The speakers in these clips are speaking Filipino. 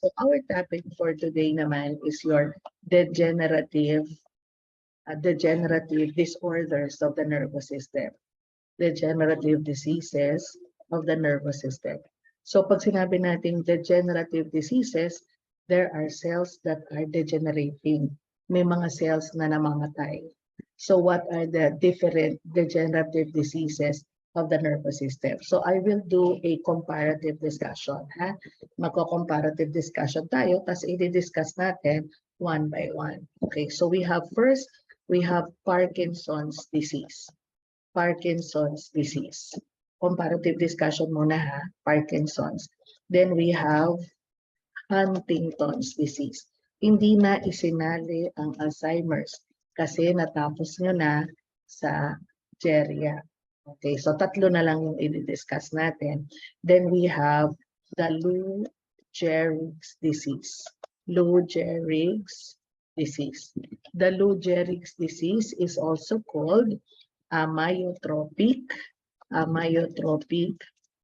So our topic for today naman is your degenerative disorders of the nervous system. Degenerative diseases of the nervous system. So pag sinabi natin degenerative diseases, there are cells that are degenerating. May mga cells na namamatay. So what are the different degenerative diseases of the nervous system? So I will do a comparative discussion. Magko-comparative discussion tayo, tapos i-discuss natin one by one. Okay, so we have Parkinson's disease. Parkinson's disease. Comparative discussion muna ha, Parkinson's. Then we have Huntington's disease. Hindi na isinali ang Alzheimer's kasi natapos nyo na sa GERIA. Okay, so tatlo na lang yung i-discuss natin. Then we have the Lou Gehrig's disease. Lou Gehrig's disease. The Lou Gehrig's disease is also called amyotrophic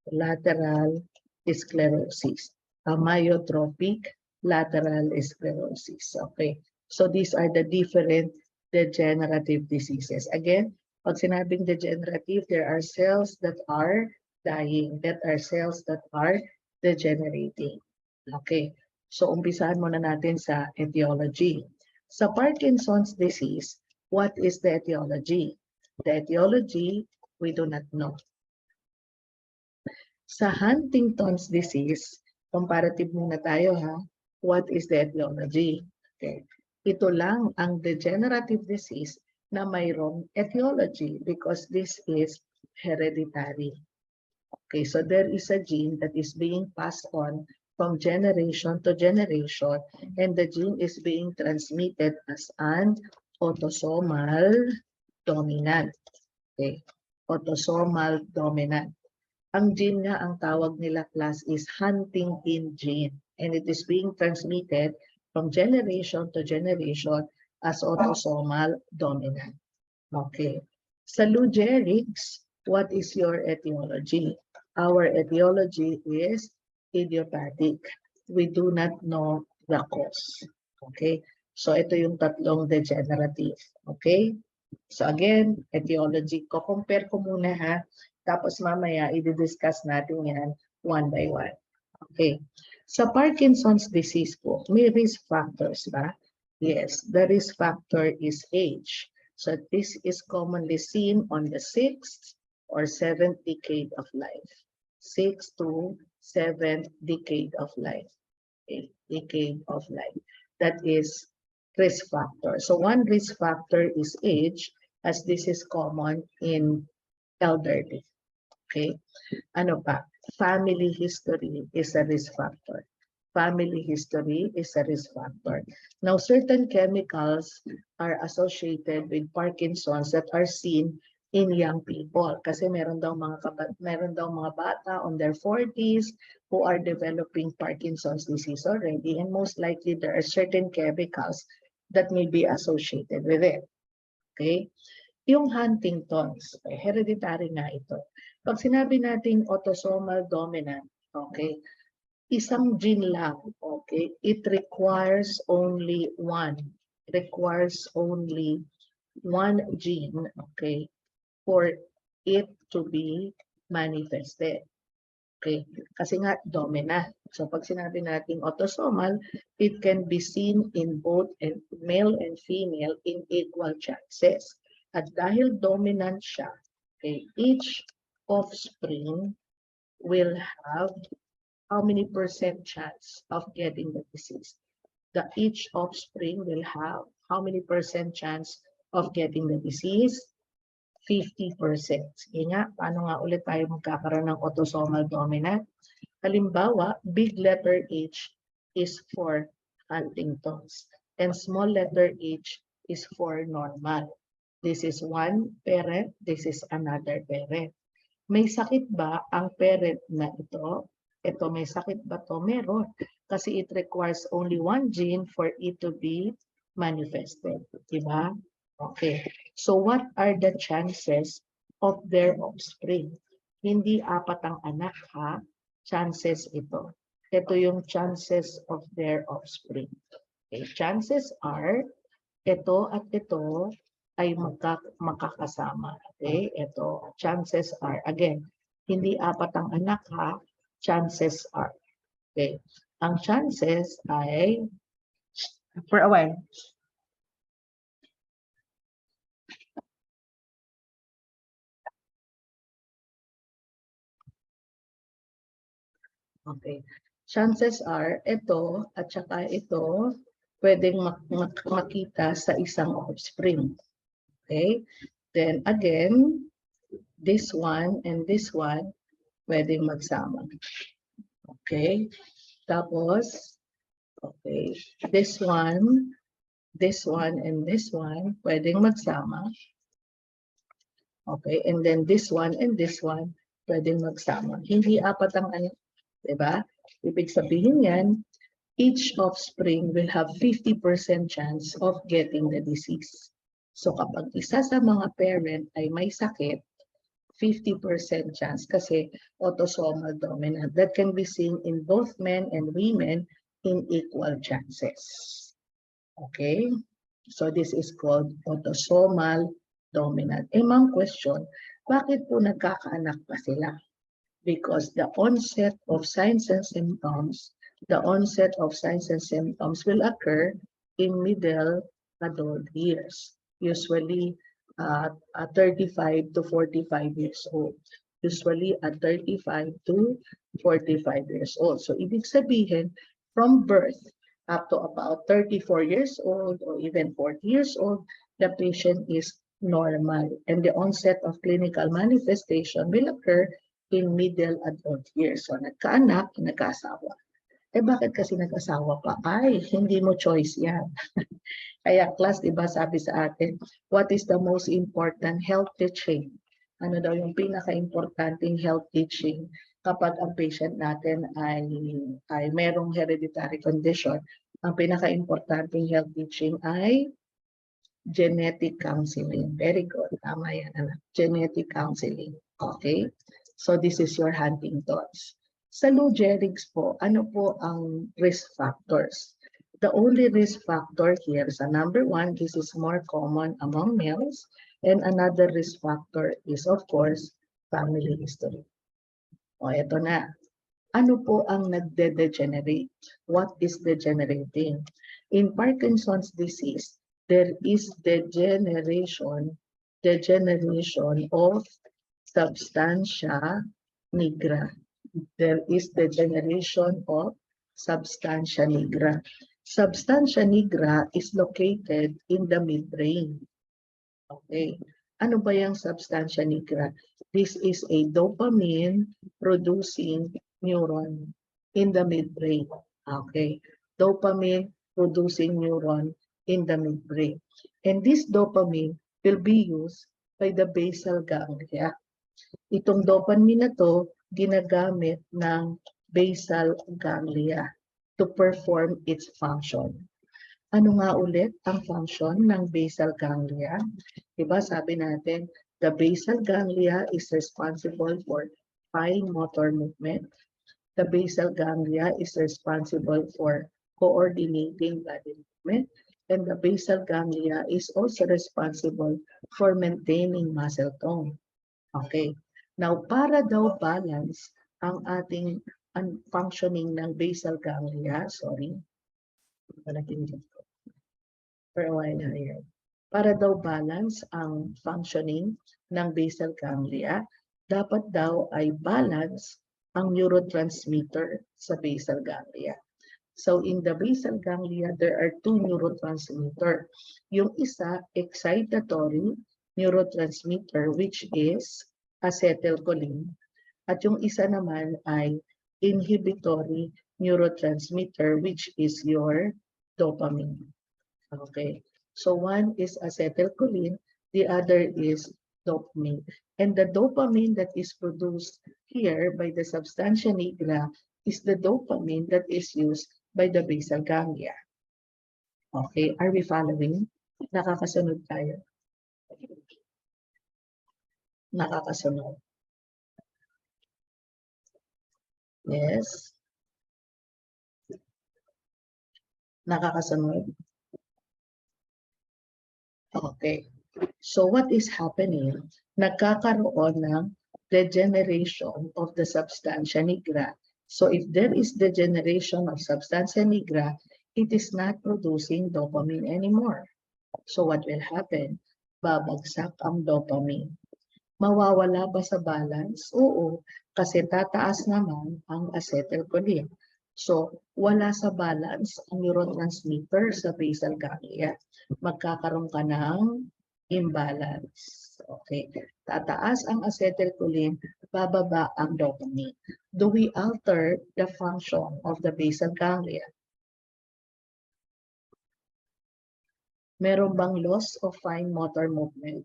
lateral sclerosis. Amyotrophic lateral sclerosis. Okay, so these are the different degenerative diseases. Again, pag sinabing degenerative, there are cells that are dying, that are cells that are degenerating. Okay, so umpisahan muna natin sa etiology. Sa Parkinson's disease, what is the etiology? The etiology, we do not know. Sa Huntington's disease, comparative muna tayo ha, what is the etiology? Okay. Ito lang ang degenerative disease na mayroong etiology because this is hereditary. Okay, so there is a gene that is being passed on from generation to generation and the gene is being transmitted as an autosomal dominant. Okay, autosomal dominant. Ang gene nga, ang tawag nila class is Huntington gene and it is being transmitted from generation to generation as autosomal dominant. Okay. Sa Lou Gehrig's, what is your etiology? Our etiology is idiopathic. We do not know the cause. Okay. So ito yung tatlong degenerative. Okay. So again, etiology ko. Compare ko muna ha. Tapos mamaya, i-discuss natin yan one by one. Okay. Sa Parkinson's disease po, may risk factors ba? Yes, the risk factor is age. So this is commonly seen on the 6th or 7th decade of life. 6th to 7th decade of life. Okay. Decade of life. That is risk factor. So one risk factor is age, as this is common in elderly. Okay. Ano pa? Family history is a risk factor. Family history is a risk factor. Now, certain chemicals are associated with Parkinson's that are seen in young people. Kasi meron daw mga bata on their 40s who are developing Parkinson's disease already, and most likely there are certain chemicals that may be associated with it. Okay? Yung Huntington's, hereditary na ito. Pag sinabi natin autosomal dominant, okay, isang gene lang, okay, it requires only one gene, okay, for it to be manifested. Okay, kasi nga dominant. So pag sinabi natin autosomal, it can be seen in both male and female in equal chances. At dahil dominant siya, okay, each offspring will have how many % chance of getting the disease? Each offspring will have how many % chance of getting the disease? 50%. Sige nga, paano nga ulit tayo magkakaroon ng autosomal dominant? Halimbawa, big letter H is for Huntington's and small letter H is for normal. This is one parent, this is another parent. May sakit ba ang parent na ito? Ito, may sakit ba to? Meron. Kasi it requires only one gene for it to be manifested. Diba? Okay. So what are the chances of their offspring? Hindi 4 ang anak ha. Chances ito. ito yung chances of their offspring. Okay, chances are, ito at ito ay makakasama. Okay, ito, chances are. Again, hindi apat ang anak ha, chances are. Okay, ang chances ay, for a while, okay. Chances are, ito at saka ito, pwedeng makita sa isang offspring. Okay? Then again, this one and this one, pwedeng magsama. Okay? Tapos, okay, this one, and this one, pwedeng magsama. Okay? And then this one and this one, pwedeng magsama. Hindi apat ang anak. Diba? Ibig sabihin yan, each offspring will have 50% chance of getting the disease. So kapag isa sa mga parent ay may sakit, 50% chance kasi autosomal dominant. That can be seen in both men and women in equal chances. Okay? So this is called autosomal dominant. Ma'am, question, bakit po nagkakaanak pa sila? Because the onset of signs and symptoms will occur in middle adult years, usually at 35 to 45 years old. Usually at 35 to 45 years old. So ibig sabihin, from birth up to about 34 years old or even 40 years old, the patient is normal. And the onset of clinical manifestation will occur in middle adult years. So, nagkaanak, nagkaasawa. Bakit kasi nag-asawa pa? Ay, hindi mo choice yan. Kaya class, diba sabi sa atin, what is the most important health teaching? Ano daw yung pinaka-importanting health teaching kapag ang patient natin ay merong hereditary condition? Ang pinaka-importanting health teaching ay genetic counseling. Very good. Tama yan, anak. Genetic counseling. Okay? So this is your Huntington's. Sa Lou Gehrig's po, ano po ang risk factors? The only risk factor here is number one, this is more common among males. And another risk factor is, of course, family history. O, eto na. Ano po ang nagde-degenerate? What is degenerating? In Parkinson's disease, there is degeneration of substantia nigra. There is degeneration of substantia nigra. Substantia nigra is located in the midbrain. Okay. Ano ba yung substantia nigra? This is a dopamine producing neuron in the midbrain. Okay. Dopamine producing neuron in the midbrain. And this dopamine will be used by the basal ganglia. Itong dopamine na to, ginagamit ng basal ganglia to perform its function. Ano nga ulit ang function ng basal ganglia? Diba sabi natin, the basal ganglia is responsible for fine motor movement. The basal ganglia is responsible for coordinating body movement. And the basal ganglia is also responsible for maintaining muscle tone. Okay. Now, para daw balance ang ating functioning ng basal ganglia, sorry, for a while here. Para daw balance ang functioning ng basal ganglia, dapat daw ay balance ang neurotransmitter sa basal ganglia. So in the basal ganglia, there are two neurotransmitter. Yung isa, excitatory neurotransmitter, which is acetylcholine. At yung isa naman ay inhibitory neurotransmitter, which is your dopamine. Okay, so one is acetylcholine, the other is dopamine. And the dopamine that is produced here by the substantia nigra is the dopamine that is used by the basal ganglia. Okay, are we following? Nakakasunod tayo. Nakakasunod. Yes. Nakakasunod? Okay. So what is happening? Nagkakaroon ng degeneration of the substantia nigra. So if there is degeneration of substantia nigra, it is not producing dopamine anymore. So what will happen? Babagsak ang dopamine. Mawawala ba sa balance? Oo, kasi tataas naman ang acetylcholine. So, wala sa balance ang neurotransmitter sa basal ganglia. Magkakaroon ka ng imbalance. Okay. Tataas ang acetylcholine, bababa ang dopamine. Do we alter the function of the basal ganglia? Meron bang loss of fine motor movement?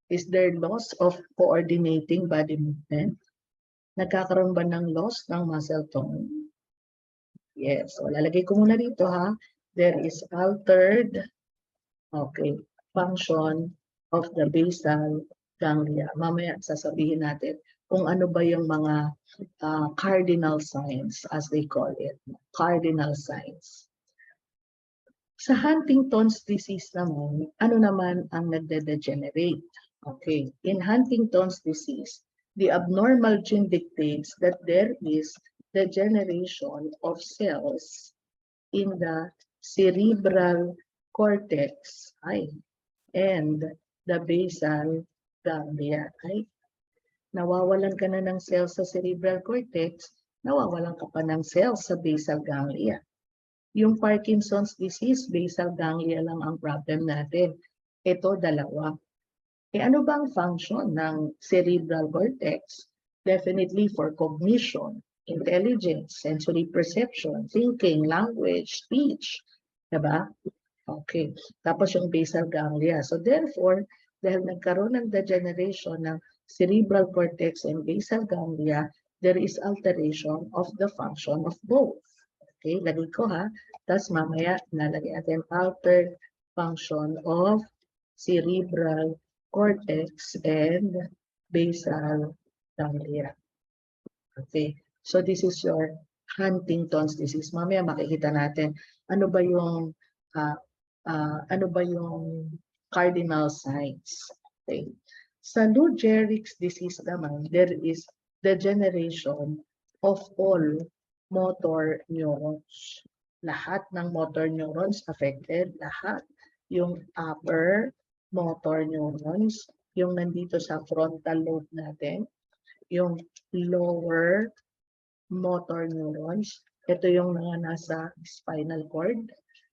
Is there loss of coordinating body movement? Nagkakaroon ba ng loss ng muscle tone? Yes. So, lalagay ko muna dito ha. There is altered, okay, function of the basal ganglia. Mamaya sasabihin natin kung ano ba yung mga cardinal signs as they call it. Cardinal signs. Sa Huntington's disease naman, ano naman ang nagde-degenerate? Okay. In Huntington's disease, the abnormal gene dictates that there is degeneration of cells in the cerebral cortex and the basal ganglia. Nawawalan ka na ng cells sa cerebral cortex, nawawalan ka pa ng cells sa basal ganglia. Yung Parkinson's disease, basal ganglia lang ang problem natin. Ito, dalawa. Ano bang function ng cerebral cortex? Definitely for cognition, intelligence, sensory perception, thinking, language, speech. Diba? Okay. Tapos yung basal ganglia. So therefore, dahil nagkaroon ng degeneration ng cerebral cortex and basal ganglia, there is alteration of the function of both. Okay, lagay ko ha. Tapos mamaya nalagay natin altered function of cerebral cortex and basal ganglia. Okay, so this is your Huntington's disease. Mamaya makikita natin ano ba yung cardinal signs. Okay. Sa Lou Gehrig's disease naman, there is degeneration of all motor neurons. Lahat ng motor neurons affected, lahat. Yung upper motor neurons, yung nandito sa frontal lobe natin, yung lower motor neurons, ito yung mga nasa spinal cord,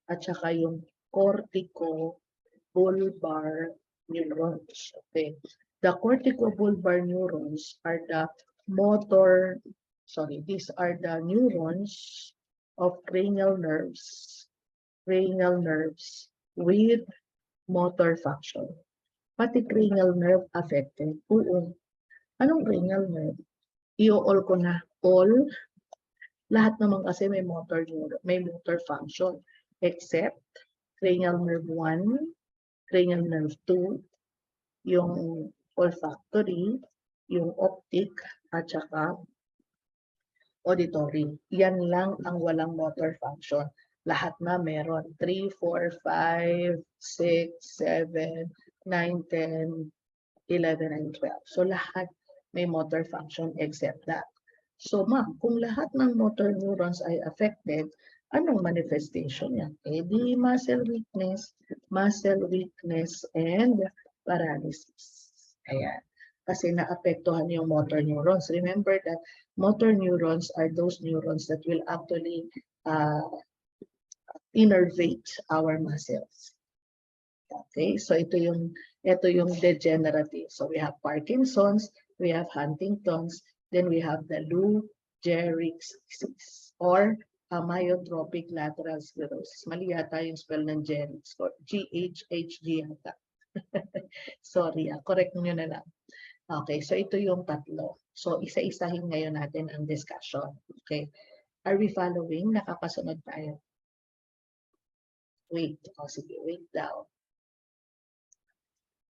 at saka yung corticobulbar neurons. Okay. The corticobulbar neurons are the these are the neurons of cranial nerves with motor function. Pati cranial nerve affected. Oo. Anong cranial nerve? I-all ko na. All. Lahat naman kasi may motor function. Except cranial nerve 1, cranial nerve 2, yung olfactory, yung optic, at saka auditory. Yan lang ang walang motor function. Lahat na meron. 3, 4, 5, 6, 7, 9, 10, 11, and 12. So lahat may motor function except that. So ma'am, kung lahat ng motor neurons ay affected, anong manifestation yan? Di muscle weakness, and paralysis. Ayan. Kasi naapektuhan yung motor neurons. Remember that motor neurons are those neurons that will actually innervate our muscles. Okay, so ito yung degenerative. So we have Parkinson's, we have Huntington's, then we have the Lou Gehrig's disease or amyotrophic lateral sclerosis. Mali yata yung spell ng Gehrig's. G-H-H-G yata. Sorry, correct nyo na lang. Okay, so ito yung tatlo. So isa-isahin ngayon natin ang discussion. Okay, are we following? Nakakasunod tayo. Wait, sige, wait down.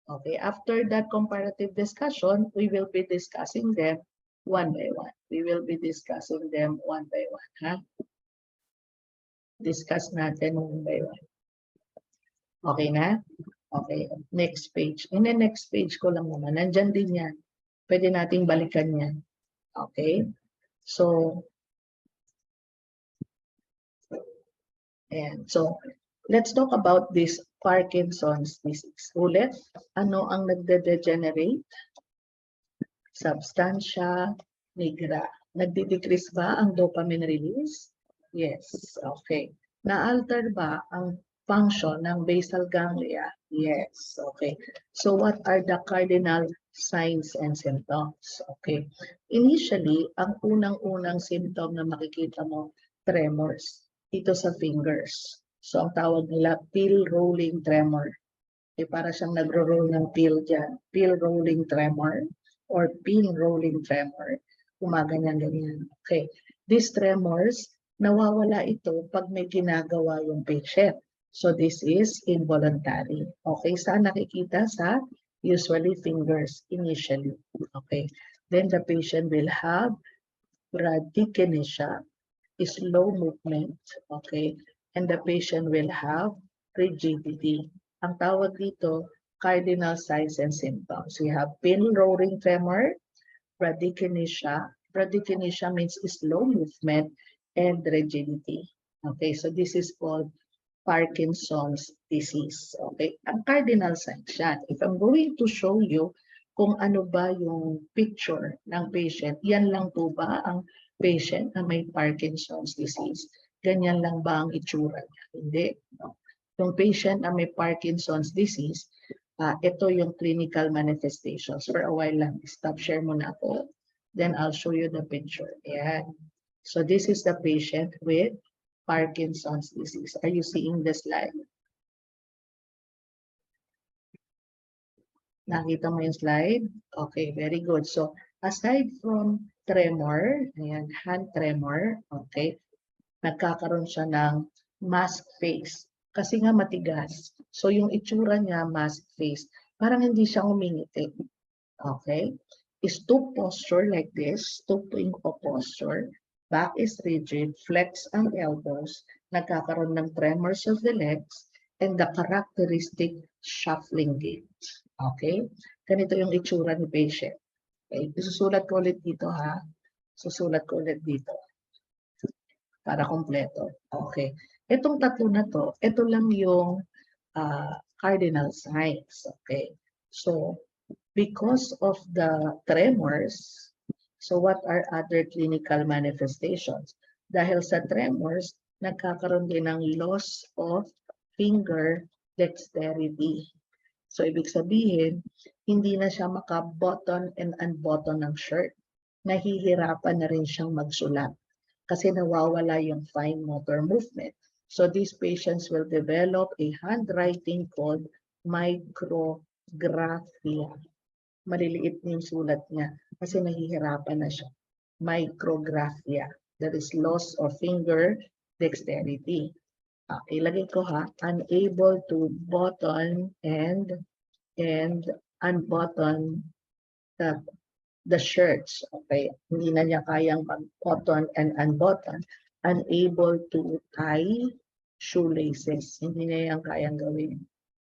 Okay, after that comparative discussion, we will be discussing them one by one. We will be discussing them one by one. Huh? Discuss natin one by one. Okay na? Okay, next page. In the next page ko lang naman, nandyan din yan. Pwede nating balikan yan. Okay? So, and so, let's talk about this Parkinson's disease. Ulit, ano ang nagde-degenerate? Substancia nigra. Nagdi-decrease ba ang dopamine release? Yes. Okay. Na-alter ba ang function ng basal ganglia? Yes. Okay. So what are the cardinal signs and symptoms? Okay. Initially, ang unang-unang symptom na makikita mo, tremors. Dito sa fingers. So ang tawag nila pill rolling tremor. Para siyang nagro-roll ng pill dyan. Pill rolling tremor or pin rolling tremor. Gumaganyan-ganyan. Okay. These tremors, nawawala ito pag may ginagawa yung patient. So this is involuntary. Okay. Saan nakikita? Sa usually fingers initially. Okay. Then the patient will have bradykinesia, slow movement. Okay. And the patient will have rigidity. Ang tawag dito, cardinal signs and symptoms. We have pin rolling tremor, bradykinesia. Bradykinesia means slow movement and rigidity. Okay, so this is called Parkinson's disease. Okay, ang cardinal signs yan. If I'm going to show you kung ano ba yung picture ng patient, yan lang po ba ang patient na may Parkinson's disease? Ganyan lang ba ang itsura niya? Hindi. No? Yung patient na may Parkinson's disease, ito yung clinical manifestations. For a while lang, stop share muna ako. Then I'll show you the picture. Ayan. So this is the patient with Parkinson's disease. Are you seeing the slide? Nakita mo yung slide? Okay, very good. So aside from tremor, ayan, hand tremor, okay, nagkakaroon siya ng mask face. Kasi nga matigas. So yung itsura niya, mask face, parang hindi siya umingiti. Okay? Stoop posture like this, stooping posture. Back is rigid, flex ang elbows, nagkakaroon ng tremors of the legs, and the characteristic shuffling gait. Okay? Ganito yung itsura ni patient. Okay? Susulat ko ulit dito ha. Susulat ko ulit dito. Para kompleto. Okay. Itong tatlo na to, ito lang yung cardinal signs. Okay. So, because of the tremors, so what are other clinical manifestations? Dahil sa tremors, nagkakaroon din ng loss of finger dexterity. So, ibig sabihin, hindi na siya maka-button and unbutton ng shirt. Nahihirapan na rin siyang magsulat kasi nawawala yung fine motor movement. So these patients will develop a handwriting called micrographia. Maliliit na yung sulat niya kasi nahihirapan na siya. Micrographia. That is loss of finger dexterity. Ilagay ko ha, unable to button and unbutton the shirts. Okay, hindi na niya kayang mag-button and unbutton. Unable to tie shoelaces. Hindi niya yan kayang gawin.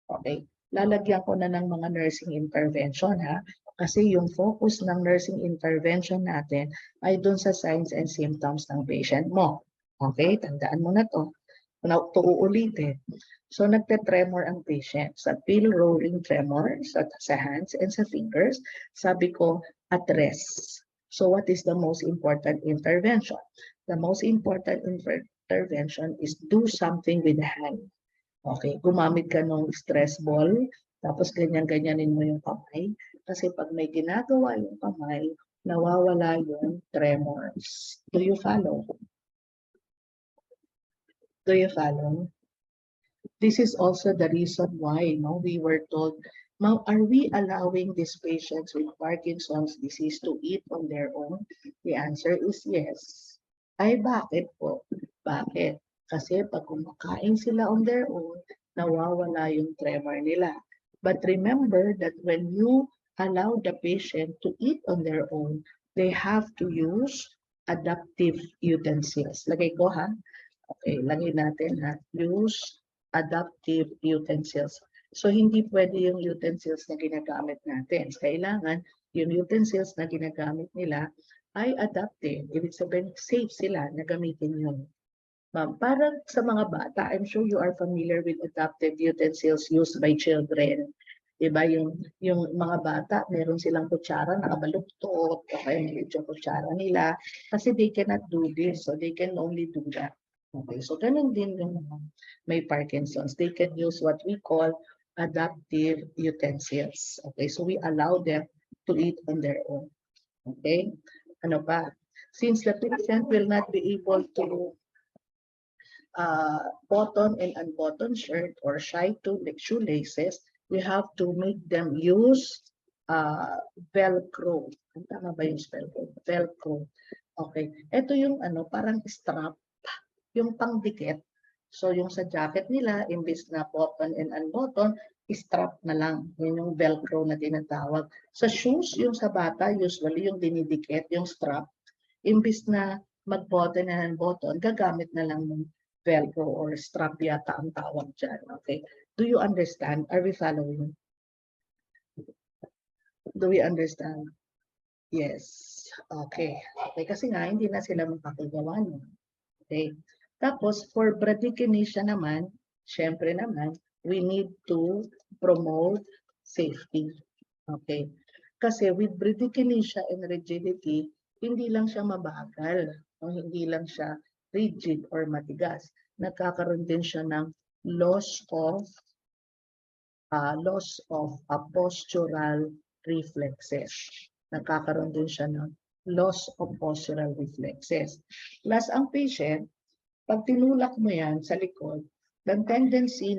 Okay, lalagyan ko na ng mga nursing intervention ha. Kasi yung focus ng nursing intervention natin ay dun sa signs and symptoms ng patient mo. Okay, tandaan mo na to. Now, to uulitin. So, nagte-tremor ang patient. Sa pill rolling tremor, sa hands and sa fingers, sabi ko, at rest. So, what is the most important intervention? The most important intervention is do something with the hand. Okay, gumamit ka ng stress ball, tapos ganyan-ganyanin mo yung kamay. Kasi pag may ginagawa yung kamay, nawawala yung tremors. Do you follow? Do you follow? This is also the reason why we were told, now, are we allowing these patients with Parkinson's disease to eat on their own? The answer is yes. Ay, bakit po? Bakit? Kasi pag kumakain sila on their own, nawawala yung tremor nila. But remember that when you allow the patient to eat on their own, they have to use adaptive utensils. Lagay ko ha. Okay, lagay natin ha, use adaptive utensils. So hindi pwede yung utensils na ginagamit natin. Kailangan yung utensils na ginagamit nila ay adaptive. Ibig sabihin, safe sila na gamitin yun. Parang sa mga bata, I'm sure you are familiar with adaptive utensils used by children. Diba, yung mga bata, meron silang kutsara nakabaluktot, o kaya maliit yung kutsara nila, kasi they cannot do this, so they can only do that. Okay, so ganun din yung may Parkinson's. They can use what we call adaptive utensils. Okay, so we allow them to eat on their own. Okay, ano pa? Since the patient will not be able to button and unbutton shirt or shoelaces, we have to make them use Velcro. Tama ba yung Velcro? Velcro. Okay. Ito yung parang strap, yung pangdikit. So yung sa jacket nila, imbis na button and unbutton, strap na lang. Yun yung Velcro na tinatawag. Sa shoes, yung sa bata, usually yung dinidikit, yung strap, imbis na mag-button and unbutton, gagamit na lang ng Velcro or strap yata ang tawag dyan. Okay. Do you understand? Are we following? Do we understand? Yes. Okay. Okay. Kasi nga, hindi na sila makakagawa nun. Okay. Tapos, for bradykinesia naman, syempre naman, we need to promote safety. Okay. Kasi with bradykinesia and rigidity, hindi lang siya mabagal, o hindi lang siya rigid or matigas. Nagkakaroon din siya ng loss of postural reflexes. Nagkakaroon din siya ng loss of postural reflexes. Plus, ang patient, pag tinulak mo yan sa likod, ang tendency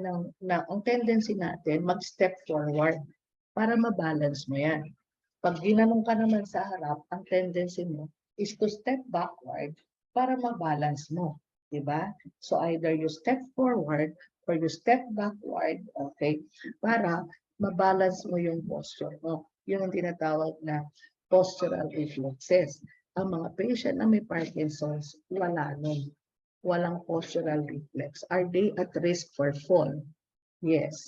natin mag-step forward para mabalance mo yan. Pag ginanong ka naman sa harap, ang tendency mo is to step backward para mabalance mo. Diba? So either you step forward or you step backward, okay, para mabalance mo yung posture mo. Yun ang tinatawag na postural reflexes. Ang mga patient na may Parkinson's, wala nun. Walang postural reflex. Are they at risk for fall? Yes.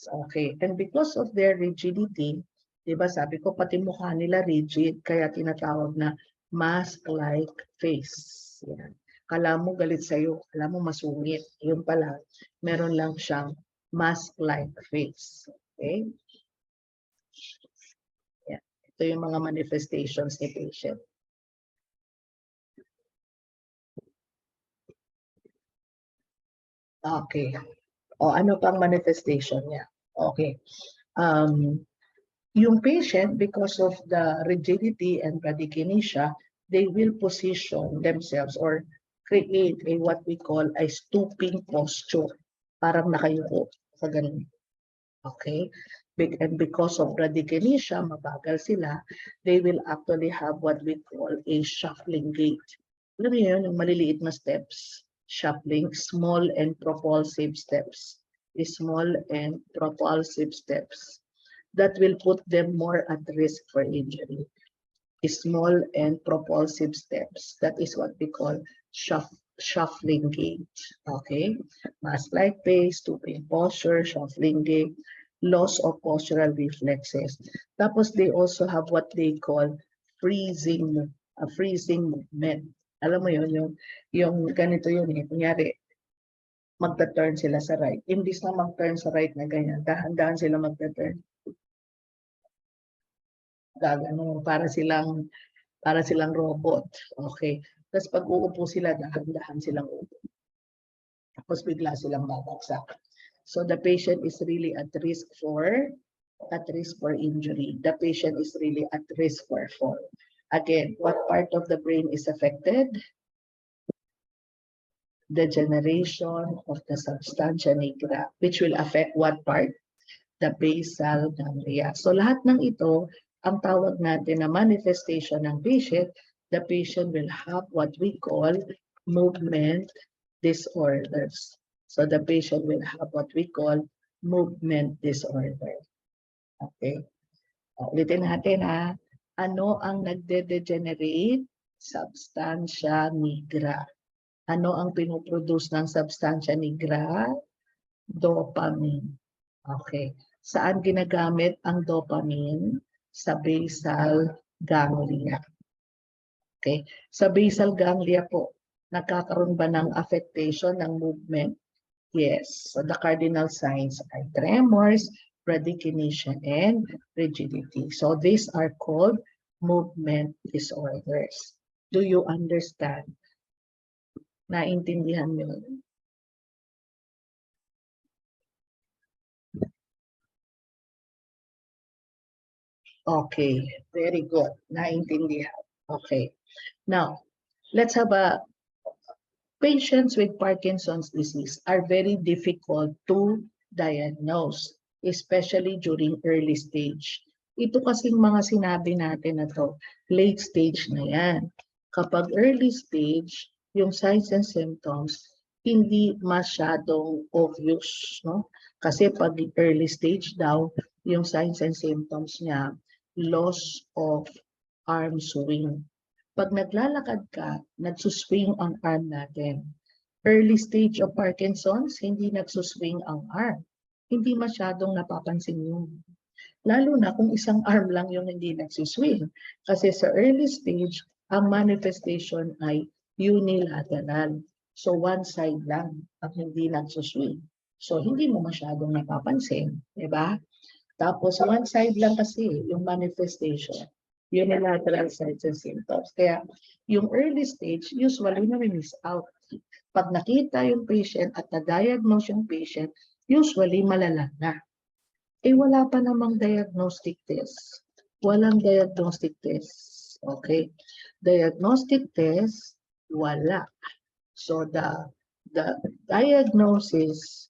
Okay. And because of their rigidity, diba sabi ko, pati mukha nila rigid, kaya tinatawag na mask-like face. Yan. Kala mo galit sa'yo, kala mo masungit. Yun pala, meron lang siyang mask-like face. Okay? Yan. Ito yung mga manifestations ni patient. Okay. O ano pang manifestation niya? Okay. Yung patient, because of the rigidity and bradykinesia, they will position themselves or create what we call a stooping posture. Parang nakayuko sa ganun. Okay? And because of bradykinesia, mabagal sila, they will actually have what we call a shuffling gait. Alam niyo yun, yung maliliit na steps. Shuffling, small and propulsive steps. Small and propulsive steps. That will put them more at risk for injury. Small and propulsive steps. That is what we call shuffling gait. Okay? Mask-like pace, stooping posture, shuffling gait, loss of postural reflexes. Tapos they also have what they call freezing movement. Alam mo yun, yung ganito yun eh. Kunyari, magta-turn sila sa right. Imbis na mag-turn sa right na ganyan, dahan-dahan sila magta-turn. Gagano, para silang robot. Okay. Tapos pag uupo sila, dahan-dahan silang uupo. Tapos bigla silang babagsak. So the patient is really at risk for injury. The patient is really at risk for fall. Again, what part of the brain is affected? Degeneration of the substantia nigra, which will affect what part? The basal ganglia. So lahat ng ito, ang tawag natin na manifestation ng patient, the patient will have what we call movement disorders. So the patient will have what we call movement disorder. Okay. Ulitin natin ha. Ano ang nagde-degenerate? Substantia nigra. Ano ang pinoproduce ng substansya nigra? Dopamine. Okay. Saan ginagamit ang dopamine? Sa basal ganglia. Okay. Sa basal ganglia po, nagkakaroon ba ng affectation ng movement? Yes. So the cardinal signs are tremors, bradykination, and rigidity. So these are called movement disorders. Do you understand? Naintindihan niyo? Okay, very good. Naintindihan. Okay. Now, let's have a patients with Parkinson's disease are very difficult to diagnose, especially during early stage. Ito kasing mga sinabi natin na to, late stage na yan. Kapag early stage, yung signs and symptoms, hindi masyadong obvious, no? Kasi pag early stage daw, yung signs and symptoms niya, loss of arm swing. Pag naglalakad ka, nagsuswing ang arm natin. Early stage of Parkinson's, hindi nagsuswing ang arm. Hindi masyadong napapansin yun. Lalo na kung isang arm lang yung hindi nagsuswing. Kasi sa early stage, ang manifestation ay unilateral. So one side lang ang hindi nagsuswing. So hindi mo masyadong napapansin, di ba? Tapos one side lang kasi yung manifestation, unilateral signs and symptoms. Kaya yung early stage, usually na-miss out. Pag nakita yung patient at na-diagnose yung patient, usually malala na. Eh wala pa namang diagnostic test. Walang diagnostic test. Okay? Diagnostic test, wala. So the diagnosis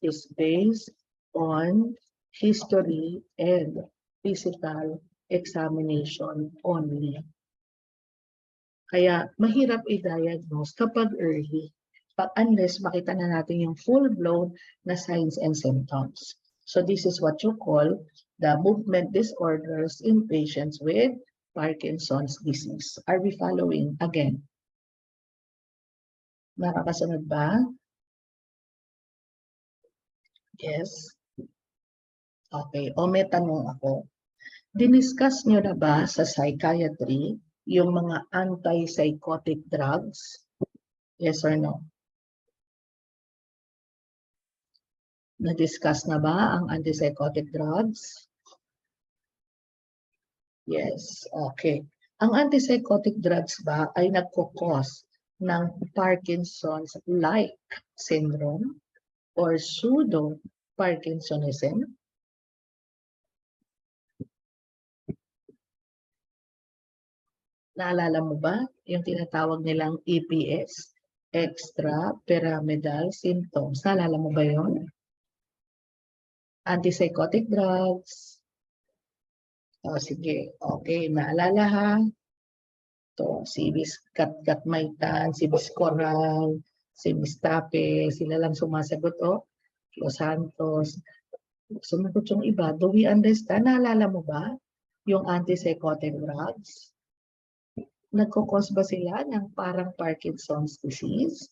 is based on history and physical examination only. Kaya mahirap i-diagnose kapag early, unless makita na natin yung full-blown na signs and symptoms. So this is what you call the movement disorders in patients with Parkinson's disease. Are we following again? Nakakasunod ba? Yes. Okay. O may tanong ako. Diniscuss nyo na ba sa psychiatry yung mga antipsychotic drugs? Yes or no? Na-discuss na ba ang antipsychotic drugs? Yes. Okay. Ang antipsychotic drugs ba ay nagkukos ng Parkinson's-like syndrome or pseudo-Parkinsonism? Naalala mo ba yung tinatawag nilang EPS, extrapyramidal symptoms? Naalala mo ba yun? Antipsychotic drugs. O sige, okay, naalala ha? To, si Katmaitan, si Biscoral, si Mistape, sila lang sumasagot, o? Los Santos. Sumagot yung iba. Do we understand? Naalala mo ba yung antipsychotic drugs? Nagkukos ba sila ng parang Parkinson's disease?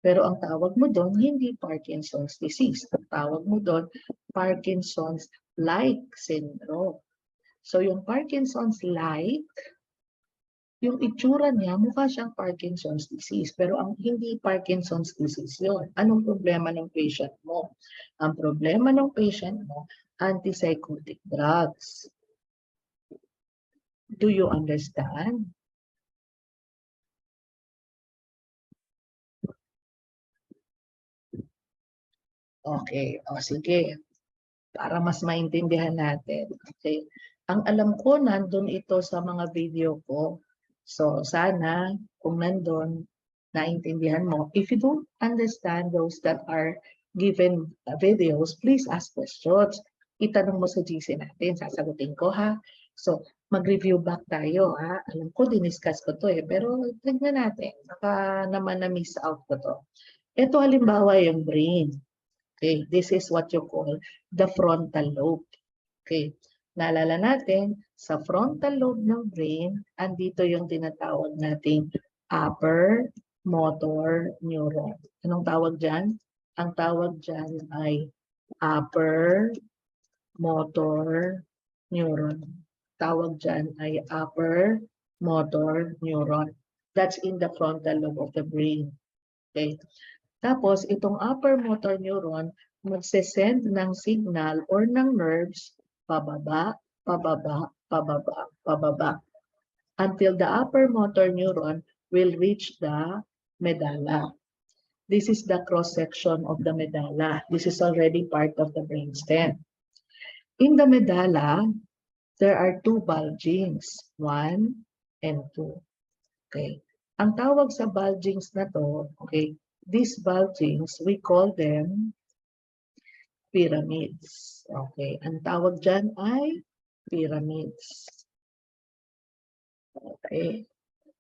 Pero ang tawag mo doon, hindi Parkinson's disease. Ang tawag mo doon, Parkinson's-like syndrome. So yung Parkinson's-like, yung itsura niya, mukha siyang Parkinson's disease. Pero ang hindi Parkinson's disease yun. Anong problema ng patient mo? Ang problema ng patient mo, antipsychotic drugs. Do you understand? Okay, o sige. Para mas maintindihan natin. Okay. Ang alam ko, nandun ito sa mga video ko. So, sana, kung nandun, naintindihan mo. If you don't understand those that are given videos, please ask questions. Itanong mo sa GC natin, sasagutin ko ha. So, mag-review back tayo ha. Alam ko, diniscuss ko to pero tignan natin. Baka naman na-miss out ko to. Ito halimbawa yung brain. Okay, this is what you call the frontal lobe. Okay, naalala natin, sa frontal lobe ng brain, andito yung tinatawag nating upper motor neuron. Anong tawag dyan? Ang tawag dyan ay upper motor neuron. Tawag dyan ay upper motor neuron. That's in the frontal lobe of the brain. Okay. Tapos, itong upper motor neuron, magsisend ng signal or ng nerves pababa, pababa, pababa, pababa, until the upper motor neuron will reach the medulla. This is the cross-section of the medulla. This is already part of the brainstem. In the medulla, there are two bulgings, 1 and 2. Okay. Ang tawag sa bulgings na to, okay, these bulgings, we call them pyramids. Okay. Ang tawag dyan ay pyramids. Okay.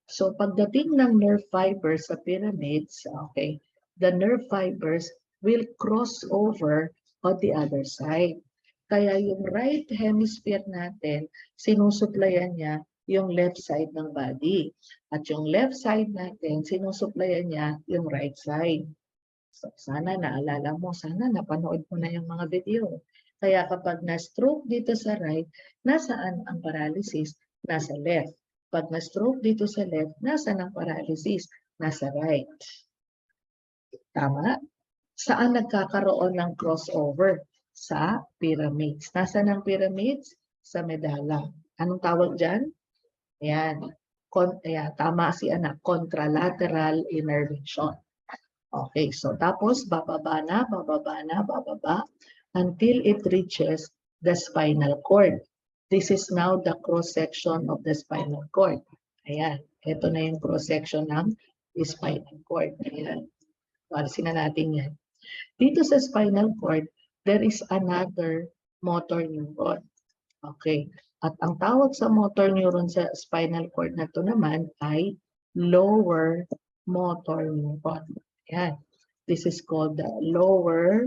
So pagdating ng nerve fibers sa pyramids, okay, the nerve fibers will cross over on the other side. Kaya yung right hemisphere natin, sinusuplayan niya yung left side ng body. At yung left side natin, sinusuplayan niya yung right side. So, sana naalala mo, sana napanood mo na yung mga video. Kaya kapag na-stroke dito sa right, nasaan ang paralysis? Nasa left. Pag na-stroke dito sa left, nasaan ang paralysis? Nasa right. Tama? Saan nagkakaroon ng crossover? Sa pyramids. Nasaan ang pyramids? Sa medulla. Anong tawag dyan? Ayan. Ayan. Tama si anak. Contralateral innervation. Okay, so tapos bababa na, bababa, until it reaches the spinal cord. This is now the cross-section of the spinal cord. Ayan, ito na yung cross-section ng spinal cord. Ayan, alisin na natin yan. Dito sa spinal cord, there is another motor neuron. Okay, at ang tawag sa motor neuron sa spinal cord na to naman ay lower motor neuron. Ayan. This is called the lower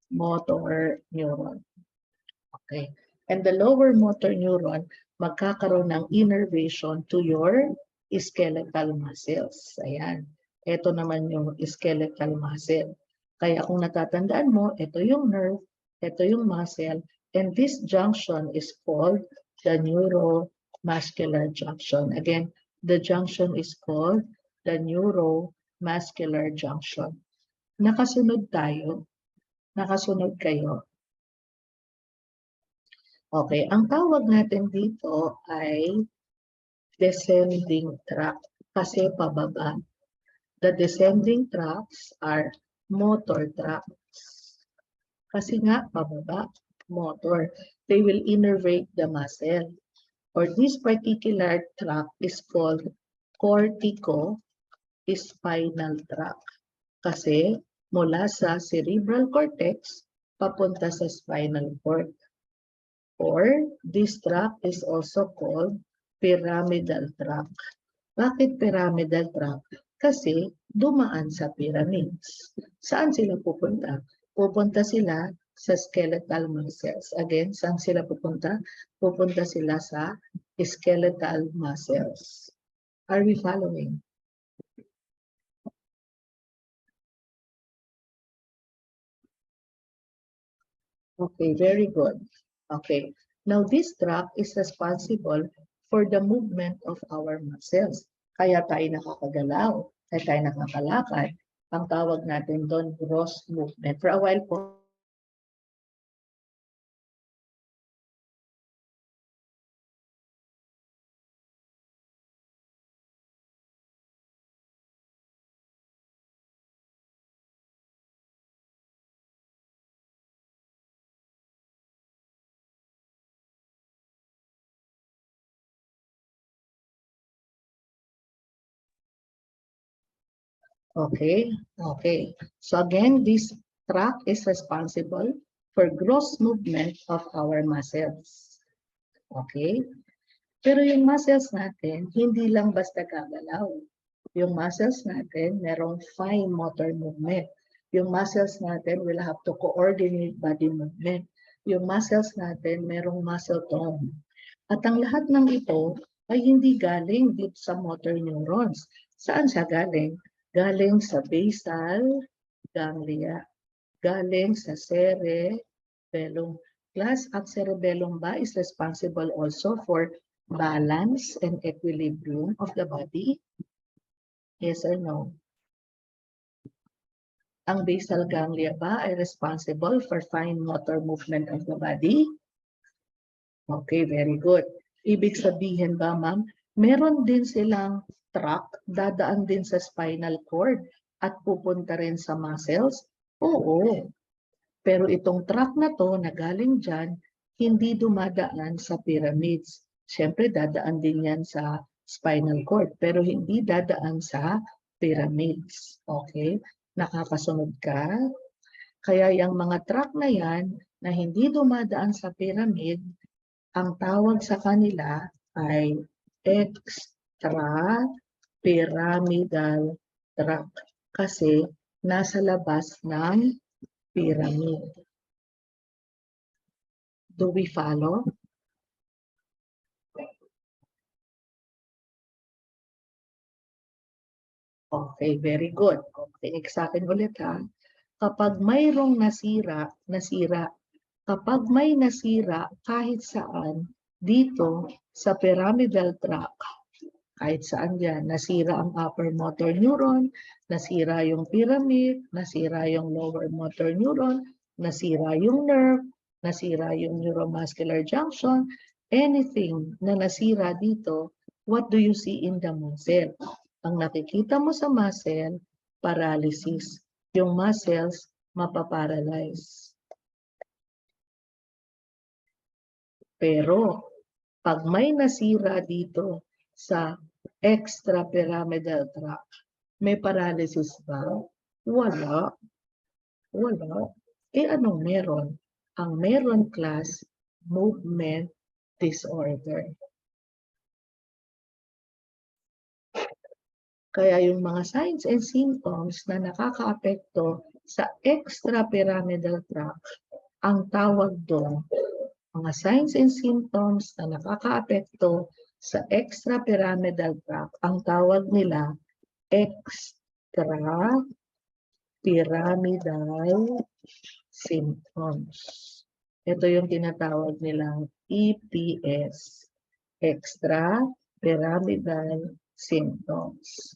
motor neuron. Okay. And the lower motor neuron, magkakaroon ng innervation to your skeletal muscles. Ayan. Ito naman yung skeletal muscle. Kaya kung natatandaan mo, ito yung nerve, ito yung muscle, and this junction is called the neuromuscular junction. Again, the junction is called the neuromuscular junction. Nakasunod tayo. Nakasunod kayo. Okay, ang tawag natin dito ay descending tract kasi pababa. The descending tracts are motor tracts. Kasi nga pababa, motor. They will innervate the muscle. Or this particular tract is called cortico-spinal tract. Kasi mula sa cerebral cortex papunta sa spinal cord. Or this tract is also called pyramidal tract. Bakit pyramidal tract? Kasi dumaan sa pyramids. Saan sila pupunta? Pupunta sila sa skeletal muscles. Again, saan sila pupunta? Pupunta sila sa skeletal muscles. Are we following? Okay, very good. Okay, now this tract is responsible for the movement of our muscles. Kaya tayo nakakagalaw, kaya tayo nakakalakad. Ang tawag natin doon, gross movement. For a while po, okay, okay. So again, this tract is responsible for gross movement of our muscles. Okay? Pero yung muscles natin, hindi lang basta gagalaw. Yung muscles natin, merong fine motor movement. Yung muscles natin will have to coordinate body movement. Yung muscles natin, merong muscle tone. At ang lahat ng ito ay hindi galing dito sa motor neurons. Saan siya galing? Galing sa basal ganglia. Galing sa cerebellum. Class at cerebellum ba is responsible also for balance and equilibrium of the body? Yes or no? Ang basal ganglia ba ay responsible for fine motor movement of the body? Okay, very good. Ibig sabihin ba, ma'am, meron din silang tract, dadaan din sa spinal cord at pupunta rin sa muscles? Oo. Pero itong tract na to na galing dyan, hindi dumadaan sa pyramids. Siyempre, dadaan din yan sa spinal cord, pero hindi dadaan sa pyramids. Okay? Nakakasunod ka? Kaya yung mga tract na yan na hindi dumadaan sa pyramid, ang tawag sa kanila ay extrapyramidal tract kasi nasa labas ng pyramid. Do we follow? Okay, very good. Okay, sa akin ulit ha. Kapag mayroong kapag may nasira kahit saan dito sa pyramidal tract, kahit saan yan, nasira ang upper motor neuron, nasira yung pyramid, nasira yung lower motor neuron, nasira yung nerve, nasira yung neuromuscular junction, anything na nasira dito, what do you see in the muscle? Ang nakikita mo sa muscle, paralysis. Yung muscles, mapaparalyze. Pero, pag may nasira dito sa extrapyramidal tract, may paralysis ba? Wala. Wala. Eh anong meron? Ang meron class, movement disorder. Kaya yung mga signs and symptoms na nakakaapekto sa extrapyramidal tract, ang tawag doon, mga signs and symptoms na nakakaapekto sa extrapyramidal tract, ang tawag nila extrapyramidal symptoms. Ito yung tinatawag nilang EPS, extrapyramidal symptoms.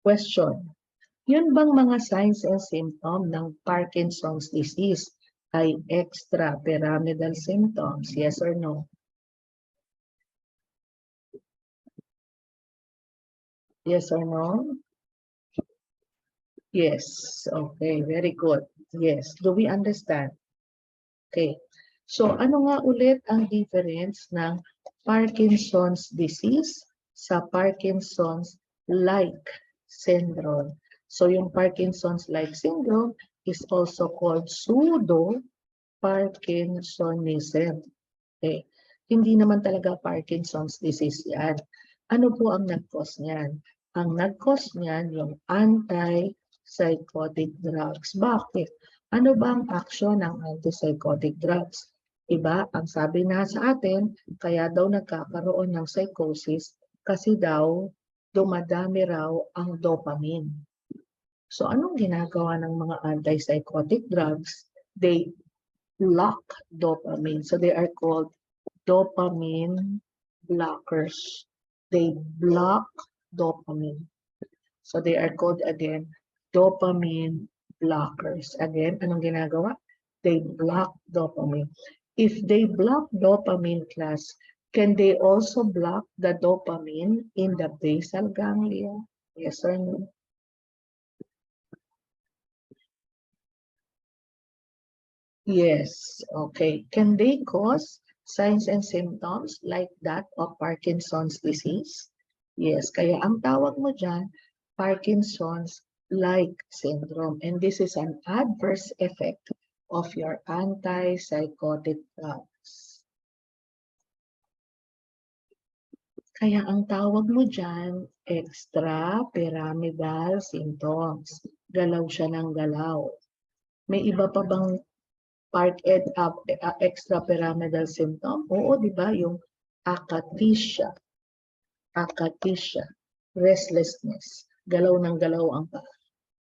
Question, yun bang mga signs and symptoms ng Parkinson's disease ay extrapyramidal symptoms? Yes or no? Yes or no? Yes. Okay, very good. Yes. Do we understand? Okay. So, ano nga ulit ang difference ng Parkinson's disease sa Parkinson's-like syndrome? So, yung Parkinson's-like syndrome is also called pseudo-Parkinsonism. Okay. Hindi naman talaga Parkinson's disease yan. Ano po ang nag-cause niyan? Ang nag-cause niyan yung antipsychotic drugs. Bakit? Ano ba ang aksyon ng antipsychotic drugs? Iba, ang sabi na sa atin, kaya daw nagkakaroon ng psychosis kasi daw dumadami raw ang dopamine. So anong ginagawa ng mga antipsychotic drugs? They block dopamine. So they are called dopamine blockers. They block dopamine. So they are called again dopamine blockers. Again, anong ginagawa? They block dopamine. If they block dopamine class, can they also block the dopamine in the basal ganglia? Yes or no? Yes. Okay. Can they cause signs and symptoms like that of Parkinson's disease? Yes. Kaya ang tawag mo dyan, Parkinson's-like syndrome. And this is an adverse effect of your antipsychotic drugs. Kaya ang tawag mo dyan, extrapyramidal symptoms. Galaw siya ng galaw. May iba pa bang extrapyramidal symptom? Oo, di ba? Yung akathisia, restlessness. Galaw ng galaw ang paa.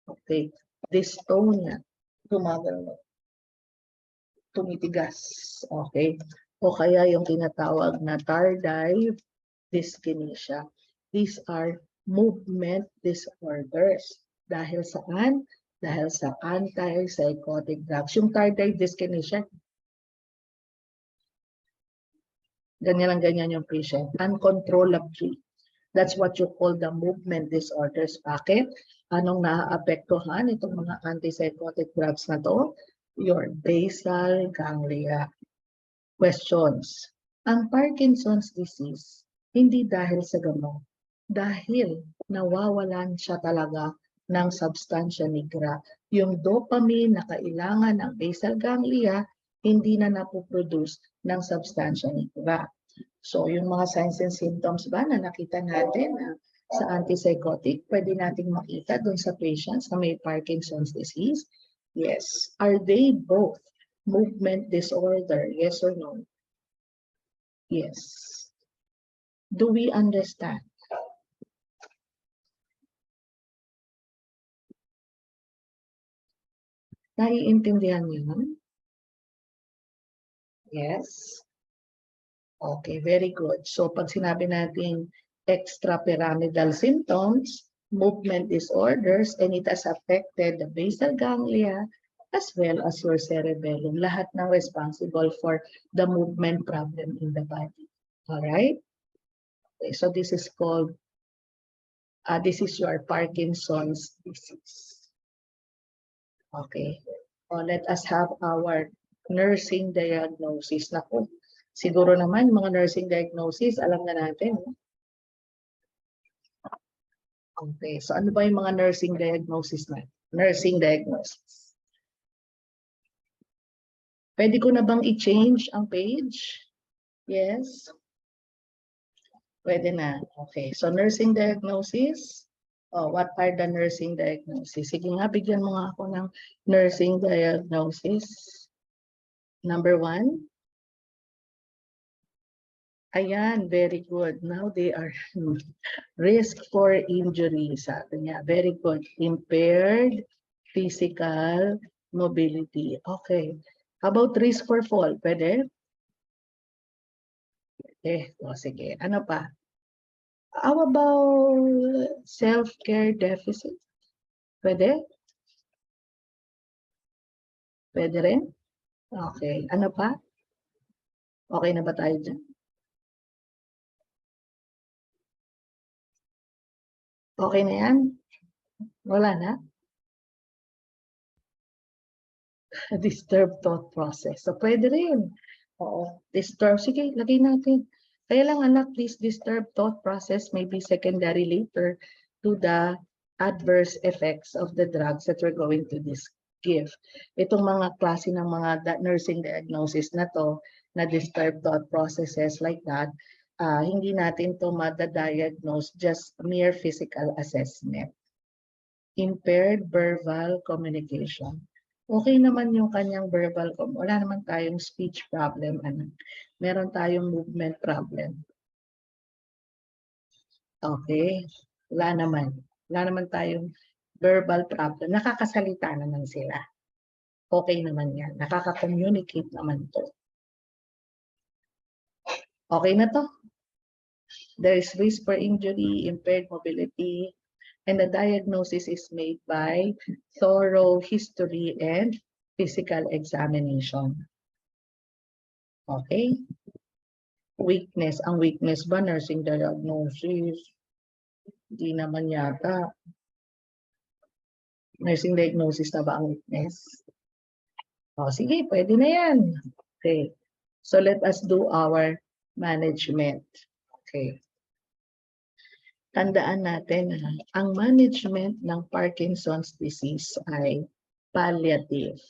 Okay. Dystonia. Gumagalaw. Tumitigas. Okay. O kaya yung tinatawag na tardive dyskinesia. These are movement disorders. Dahil saan? Dahil sa antipsychotic drugs. Yung tardive dyskinesia, ganyan yung patient. Uncontrollably. That's what you call the movement disorders. Bakit? Anong naaapektuhan itong mga antipsychotic drugs na to? Your basal ganglia. Questions. Ang Parkinson's disease, hindi dahil sa gamot. Dahil nawawalan siya talaga ng substansya nigra. Yung dopamine na kailangan ng basal ganglia, hindi na napoproduce ng substansya nigra. So, yung mga signs and symptoms ba na nakita natin sa antipsychotic, pwede nating makita dun sa patients na may Parkinson's disease? Yes. Are they both movement disorder? Yes or no? Yes. Do we understand? Naiintindihan niyo? Yes. Okay, very good. So pag sinabi natin extrapyramidal symptoms, movement disorders, and it has affected the basal ganglia as well as your cerebellum. Lahat ng responsible for the movement problem in the body. All right? Okay, so this is called, this is your Parkinson's disease. Okay. Let us have our nursing diagnosis. Naku, siguro naman mga nursing diagnosis, alam na natin. Okay, so ano ba yung mga nursing diagnosis na? Nursing diagnosis. Pwede ko na bang i-change ang page? Yes? Pwede na. Okay, so nursing diagnosis. Oh, what are the nursing diagnosis? Sige nga, bigyan mo nga ako ng nursing diagnosis. Number 1. Ayan, very good. Now they are risk for injury. Sabi niya, very good. Impaired physical mobility. Okay. How about risk for fall? Pwede? Sige. Ano pa? How about self-care deficit? Pwede? Pwede rin? Okay. Ano pa? Okay na ba tayo dyan? Okay na yan? Wala na? Disturbed thought process. So, pwede rin. Oo. Disturb. Sige, lagay natin. Kaya lang anak, this disturbed thought process may be secondary later to the adverse effects of the drugs that we're going to give. Itong mga klase ng mga nursing diagnosis na to, na disturbed thought processes like that, hindi natin to madadiagnose just mere physical assessment. Impaired verbal communication. Okay naman yung kanyang verbal, wala naman tayong speech problem, meron tayong movement problem. Okay, wala naman tayong verbal problem, nakakasalita naman sila. Okay naman yan, nakaka-communicate naman to. Okay na to? There is risk for injury, impaired mobility, and the diagnosis is made by thorough history and physical examination. Okay? Weakness. Ang weakness ba, nursing diagnosis? Hindi naman yata. Nursing diagnosis na ba ang weakness? O, sige, pwede na yan. Okay. So, let us do our management. Okay. Tandaan natin, ang management ng Parkinson's disease ay palliative.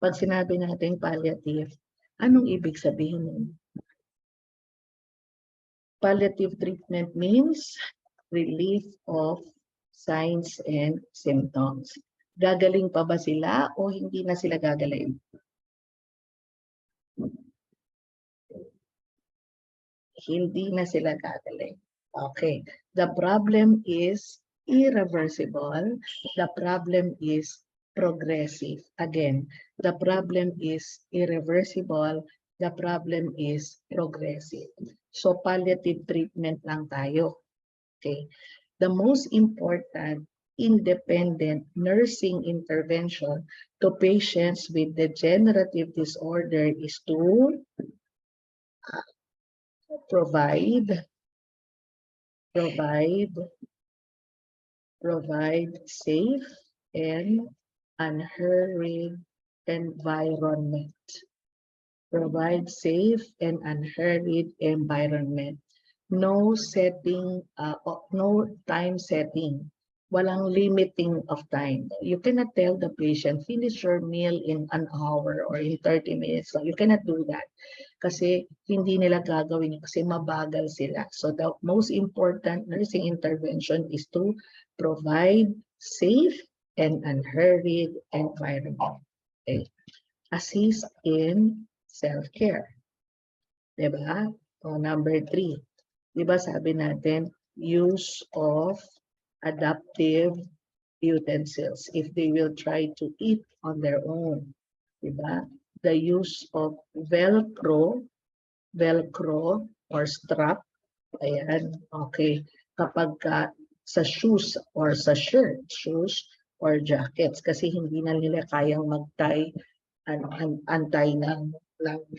Pag sinabi natin palliative, anong ibig sabihin nun? Palliative treatment means relief of signs and symptoms. Gagaling pa ba sila o hindi na sila gagaling? Hindi na sila gagaling. Okay. The problem is irreversible. The problem is progressive. Again, the problem is irreversible. The problem is progressive. So palliative treatment lang tayo. Okay. The most important independent nursing intervention to patients with degenerative disorder is to provide safe and unhurried environment. Provide safe and unhurried environment. No setting, no time setting. Walang limiting of time. You cannot tell the patient, finish your meal in an hour or in 30 minutes. So you cannot do that. Kasi hindi nila gagawin yun kasi mabagal sila. So the most important nursing intervention is to provide safe and unhurried environment. Okay. Assist in self-care. Diba? O, number 3. Diba sabi natin, use of adaptive utensils if they will try to eat on their own. Diba? The use of Velcro or strap. Ayan, okay. Kapag sa shoes or sa shoes or jackets kasi hindi na nila kayang mag-tie antay ng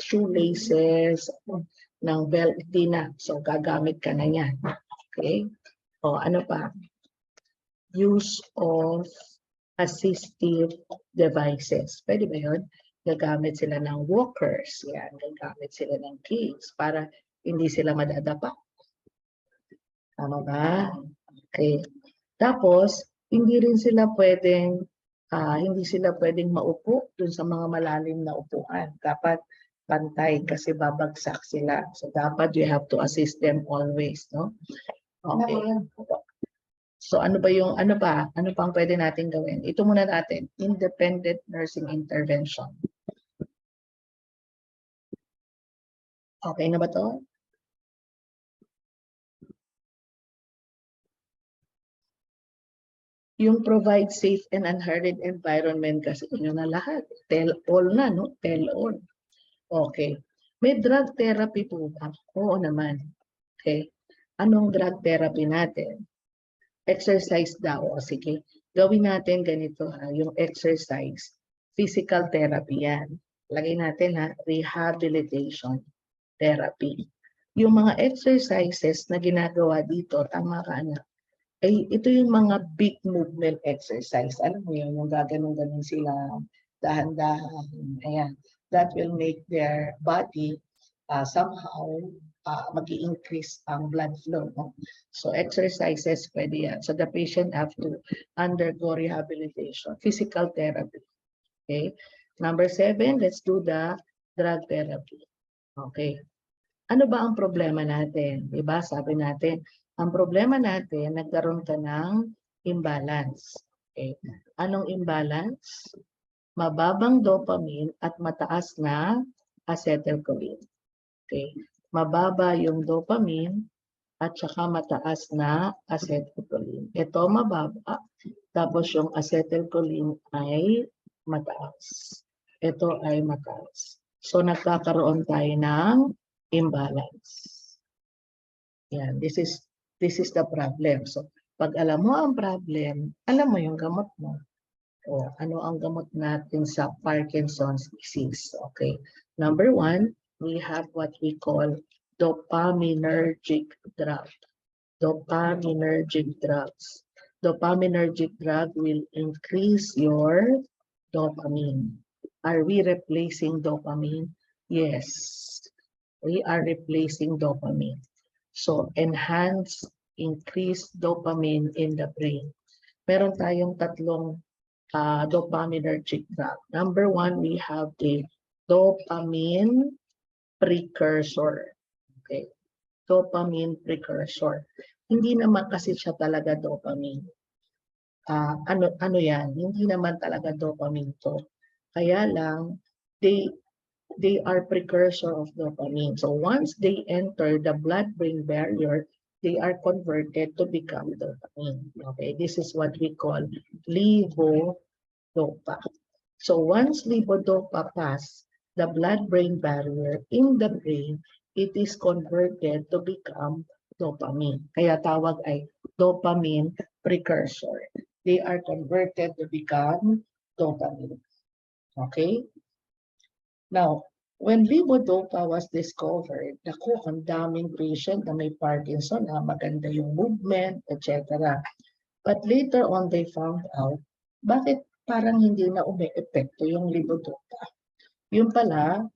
shoelaces, ng belt din na. So, gagamit ka na yan. Okay? O, ano pa? Use of assistive devices. Pwede ba yun? Gagamit sila ng walkers. Yan. Gagamit sila ng canes para hindi sila madadapa. Tama ba? Okay. Tapos, hindi sila pwedeng maupo dun sa mga malalim na upuan. Dapat pantay kasi babagsak sila. So dapat you have to assist them always, no? Okay. So ano pa ang pwede natin gawin? Ito muna natin, independent nursing intervention. Okay na ba to? Yung provide safe and unhurried environment kasi yun na lahat. Tell all na, no? Tell all. Okay. May drug therapy po ba? Oo naman. Okay. Anong drug therapy natin? Exercise daw. O sige. Gawin natin ganito ha. Yung exercise. Physical therapy yan. Lagay natin ha. Rehabilitation therapy. Yung mga exercises na ginagawa dito, tama ka anak, ay ito yung mga big movement exercise. Alam mo yun, yung gaganon-ganon sila, dahan-dahan. Ayan. That will make their body somehow mag-i-increase ang blood flow. No? So exercises pwede yan. So the patient have to undergo rehabilitation, physical therapy. Okay. Number 7, let's do the drug therapy. Okay. Ano ba ang problema natin? Diba? Sabi natin, ang problema natin, nagkaroon ka ng imbalance. Okay. Anong imbalance? Mababang dopamine at mataas na acetylcholine. Okay. Mababa yung dopamine at saka mataas na acetylcholine. Ito mababa, tapos yung acetylcholine ay mataas. Ito ay mataas. So nagkakaroon tayo ng imbalance. Yan, this is the problem. So pag alam mo ang problem, alam mo yung gamot mo. O, ano ang gamot natin sa Parkinson's disease? Okay. Number 1, we have what we call dopaminergic drug. Dopaminergic drugs. Dopaminergic drug will increase your dopamine. Are we replacing dopamine? Yes. We are replacing dopamine. So, enhance, increase dopamine in the brain. Meron tayong tatlong dopaminergic drug. Number 1, we have the dopamine precursor. Okay. Dopamine precursor. Hindi naman kasi siya talaga dopamine. Ano yan? Hindi naman talaga dopamine to. Kaya lang, they are precursor of dopamine. So once they enter the blood-brain barrier, they are converted to become dopamine. Okay, this is what we call levodopa. So once levodopa pass the blood-brain barrier in the brain, it is converted to become dopamine. Kaya tawag ay dopamine precursor. They are converted to become dopamine. Okay? Now, when levodopa was discovered, naku, ang daming patient na may Parkinson, maganda yung movement, etc. But later on, they found out, bakit parang hindi na umi-epekto yung levodopa? Yun palang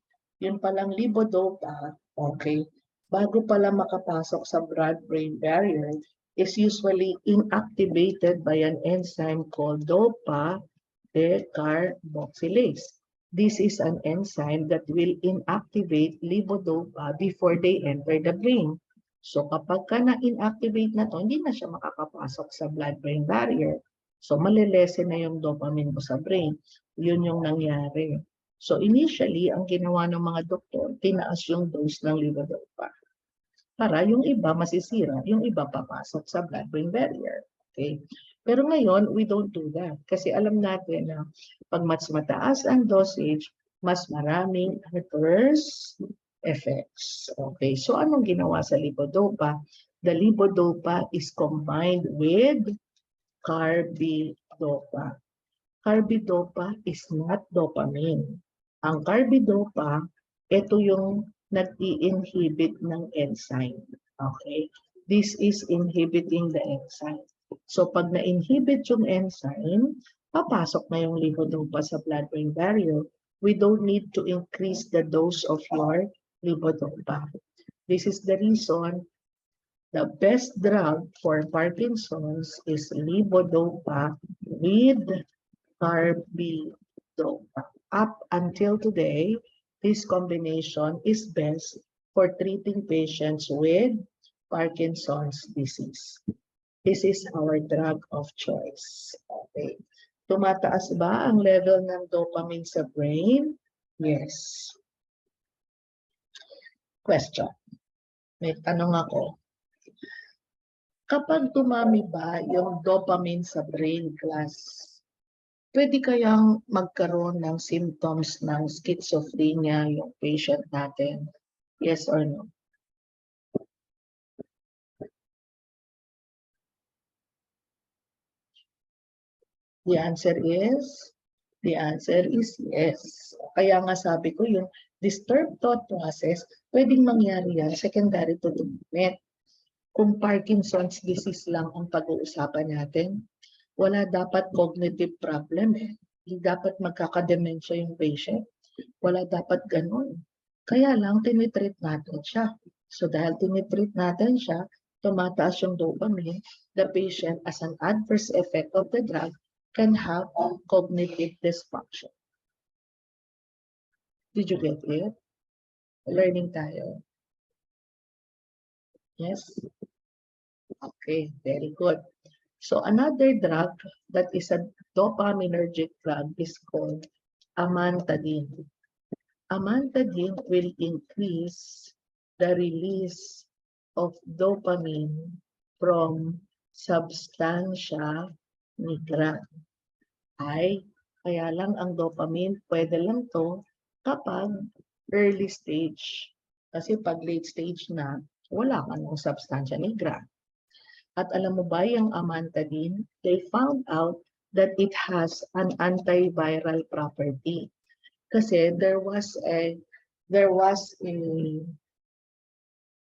levodopa, okay, bago pala makapasok sa blood-brain barrier, is usually inactivated by an enzyme called dopa-decarboxylase. This is an enzyme that will inactivate levodopa before they enter the brain. So kapag ka na-inactivate na to, hindi na siya makakapasok sa blood-brain barrier. So malilesen na yung dopamine mo sa brain. Yun yung nangyari. So initially, ang ginawa ng mga doktor, tinaas yung dose ng levodopa. Para yung iba masisira, yung iba papasok sa blood-brain barrier. Okay? Pero ngayon, we don't do that. Kasi alam natin na pag mas mataas ang dosage, mas maraming adverse effects. Okay, so anong ginawa sa levodopa? The levodopa is combined with carbidopa. Carbidopa is not dopamine. Ang carbidopa, ito yung nag-i-inhibit ng enzyme. Okay? This is inhibiting the enzyme. So pag na-inhibit yung enzyme, papasok na yung levodopa sa blood-brain barrier. We don't need to increase the dose of your levodopa. This is the reason the best drug for Parkinson's is levodopa with carbidopa. Up until today, this combination is best for treating patients with Parkinson's disease. This is our drug of choice. Okay. Tumataas ba ang level ng dopamine sa brain? Yes. Question. May tanong ako. Kapag tumami ba yung dopamine sa brain class, pwede kayang magkaroon ng symptoms ng schizophrenia yung patient natin? Yes or no? The answer is yes. Kaya nga sabi ko yung disturbed thought process, pwedeng mangyari yan secondary to development. Kung Parkinson's disease lang ang pag-uusapan natin, wala dapat cognitive problem eh. Hindi dapat magkakademensya yung patient. Wala dapat ganun. Kaya lang tinitreat natin siya. So dahil tinitreat natin siya, tumataas yung dopamine, the patient as an adverse effect of the drug can have cognitive dysfunction. Did you get it? Learning tayo. Yes? Okay, very good. So another drug that is a dopaminergic drug is called amantadine. Amantadine will increase the release of dopamine from substantia nigra. Kaya lang ang dopamine, pwede lang to kapag early stage. Kasi pag late stage na, wala ka ng substantia nigra. At alam mo ba yung amantadine? They found out that it has an antiviral property. Kasi there was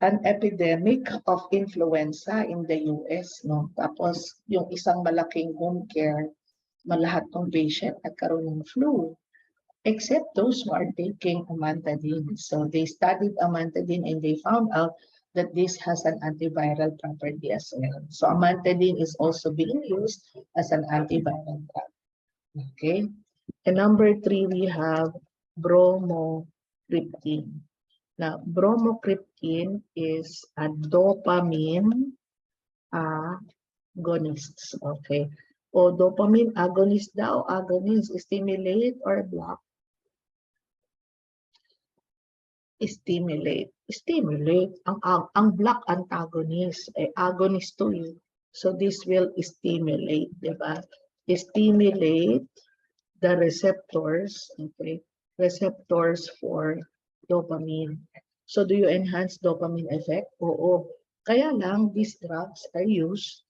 an epidemic of influenza in the US, no? Tapos yung isang malaking home care, malahat ng patient nagkaroon ng flu, except those who are taking amantadine. So they studied amantadine and they found out that this has an antiviral property as well. So amantadine is also being used as an antiviral drug. Okay. And number 3, we have bromocriptine. Now, bromocriptine is a dopamine agonist. Okay. O dopamine agonist daw, agonist, stimulate or block? Stimulate. Stimulate. Ang block antagonist. Agonist to eh. So this will stimulate, di ba? Stimulate the receptors, okay? Receptors for dopamine. So do you enhance dopamine effect? Oo. Kaya lang, these drugs are used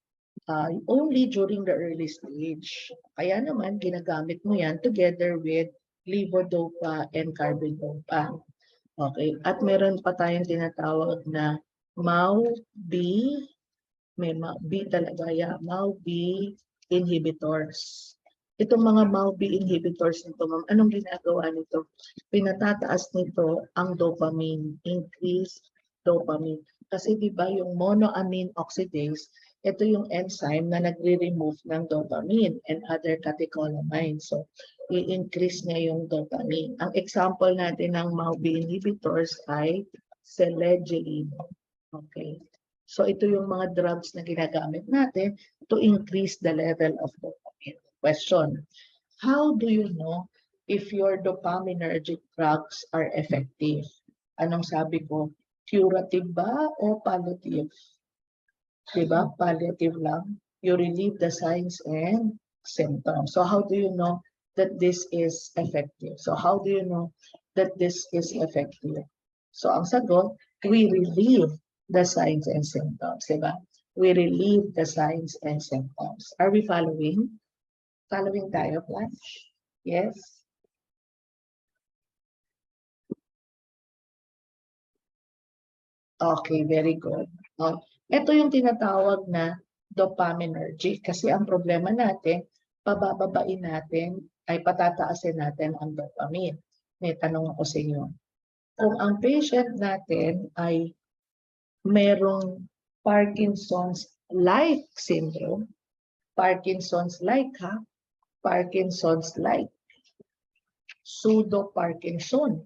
only during the early stage. Kaya naman, ginagamit mo yan together with levodopa and carbidopa. Okay. At meron pa tayong tinatawag na MAO-B, may B talaga, yeah, MAO-B inhibitors. Itong mga MAO-B inhibitors nito, ma'am, anong ginagawa nito? Pinatataas nito ang dopamine, increase dopamine. Kasi di ba yung monoamine oxidase, ito yung enzyme na nagre-remove ng dopamine and other catecholamines. So, i-increase niya yung dopamine. Ang example natin ng MAO-B inhibitors ay selegiline. Okay. So, ito yung mga drugs na ginagamit natin to increase the level of dopamine. Question, how do you know if your dopaminergic drugs are effective? Anong sabi ko? Curative ba o palliative? Diba? Palliative lang. You relieve the signs and symptoms. So how do you know that this is effective? So how do you know that this is effective? So ang sagot, we relieve the signs and symptoms. Diba? We relieve the signs and symptoms. Are we following? Following tayo, Flash? Yes? Okay, very good. Ito yung tinatawag na dopaminergic kasi ang problema natin, pabababain natin ay patataasin natin ang dopamine. May tanong ako sa inyo. Kung ang patient natin ay merong Parkinson's-like syndrome, Parkinson's-like ha, Parkinson's-like, pseudo-Parkinson,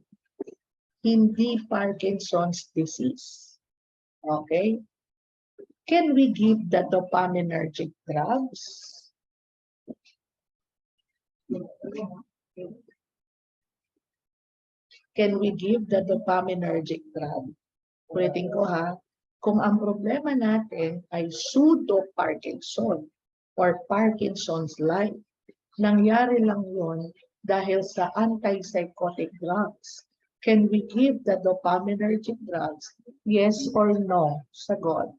hindi Parkinson's disease. Okay? Can we give the dopaminergic drugs? Can we give the dopaminergic drug? Ulitin ko ha, kung ang problema natin ay pseudo-Parkinson or Parkinson's-like, nangyari lang yon dahil sa antipsychotic drugs. Can we give the dopaminergic drugs? Yes or no? Sagot.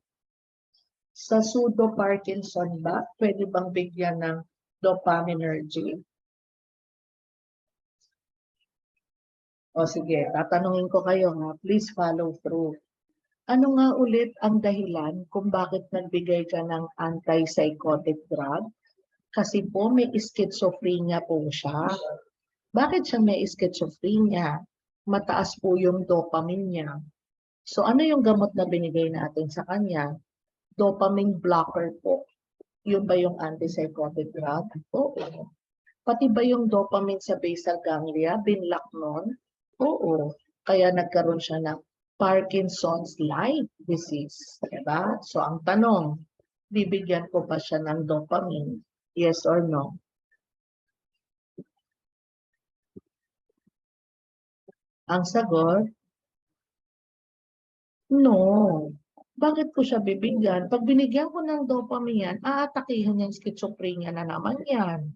Sa pseudo-Parkinson ba, pwede bang bigyan ng dopaminergic? O sige, tatanungin ko kayo ha. Please follow through. Ano nga ulit ang dahilan kung bakit nagbigay ka ng antipsychotic drug? Kasi po may schizophrenia po siya. Bakit siya may schizophrenia? Mataas po yung dopamine niya. So ano yung gamot na binigay natin sa kanya? Dopamine blocker po. Yun ba yung antipsychotic drug? Oo. Pati ba yung dopamine sa basal ganglia, binlock nun? Oo. Kaya nagkaroon siya ng Parkinson's-like disease. Diba? So ang tanong, bibigyan ko ba siya ng dopamine? Yes or no? Ang sagot, no. Bakit ko siya bibigyan? Pag binigyan ko ng dopamine yan, aatakihan yung schizophrenia na naman yan.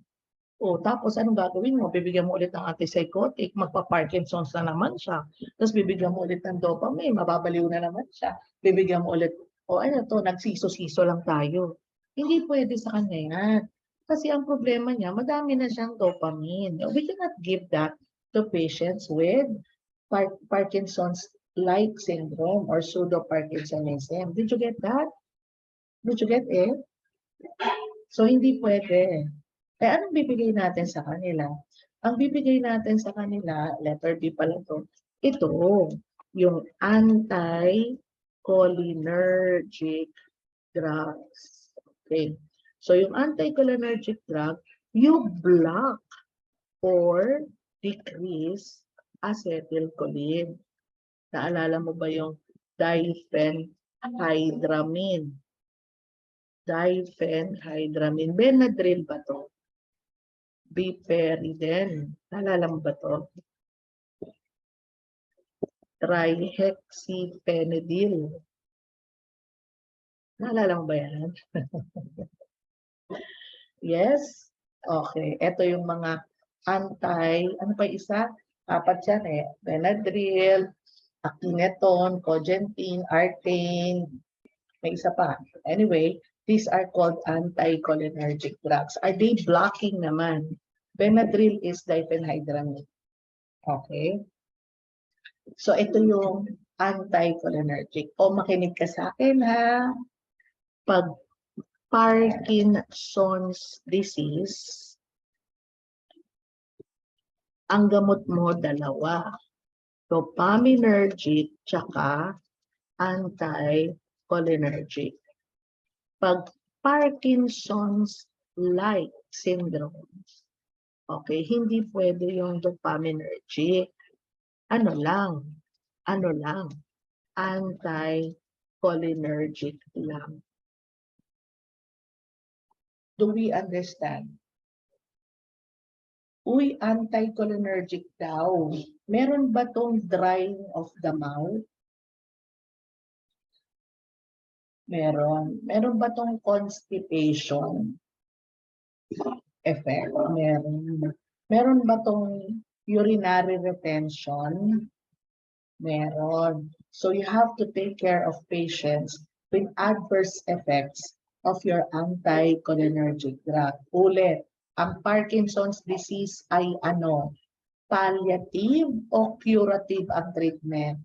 O, tapos anong gagawin mo? Bibigyan mo ulit ng antipsychotic, magpa-Parkinson's na naman siya. Tapos bibigyan mo ulit ng dopamine, mababaliw na naman siya. Bibigyan mo ulit, o ano to, nagsiso-siso lang tayo. Hindi pwede sa kanya yan. Kasi ang problema niya, madami na siyang dopamine. We cannot give that to patients with Parkinson's-like syndrome or pseudo-Parkinsonism. Did you get that? Did you get it? So, hindi pwede. Eh, anong bibigay natin sa kanila? Ang bibigay natin sa kanila, letter B pala to, ito, yung anticholinergic drugs. Okay. So, yung anticholinergic drug, you block or decrease acetylcholine. Naalala mo ba yung diphenhydramine? Diphenhydramine. Benadryl ba to? Piperiden. Naalala mo ba to? trihexyphenidyl. Naalala mo ba yan? Yes? Okay. Ito yung mga ano pa isa? Apat yan eh. Benadryl, Actineton, Cogentin, Artane, may isa pa. Anyway, these are called anticholinergic drugs. Are they blocking naman? Benadryl is diphenhydramine. Okay? So, ito yung anticholinergic. O makinig ka sa akin ha. Pag Parkinson's disease, ang gamot mo dalawa. Dopaminergic tsaka anticholinergic. Pag Parkinson's-like syndrome, okay, hindi pwede yung dopaminergic. Ano lang, anticholinergic lang. Do we understand? Uy, anticholinergic daw. Meron ba tong drying of the mouth? Meron. Meron ba tong constipation effect? Meron. Meron ba tong urinary retention? Meron. So you have to take care of patients with adverse effects of your anticholinergic drug. Ulit, ang Parkinson's disease ay ano? Palliative o curative ang treatment?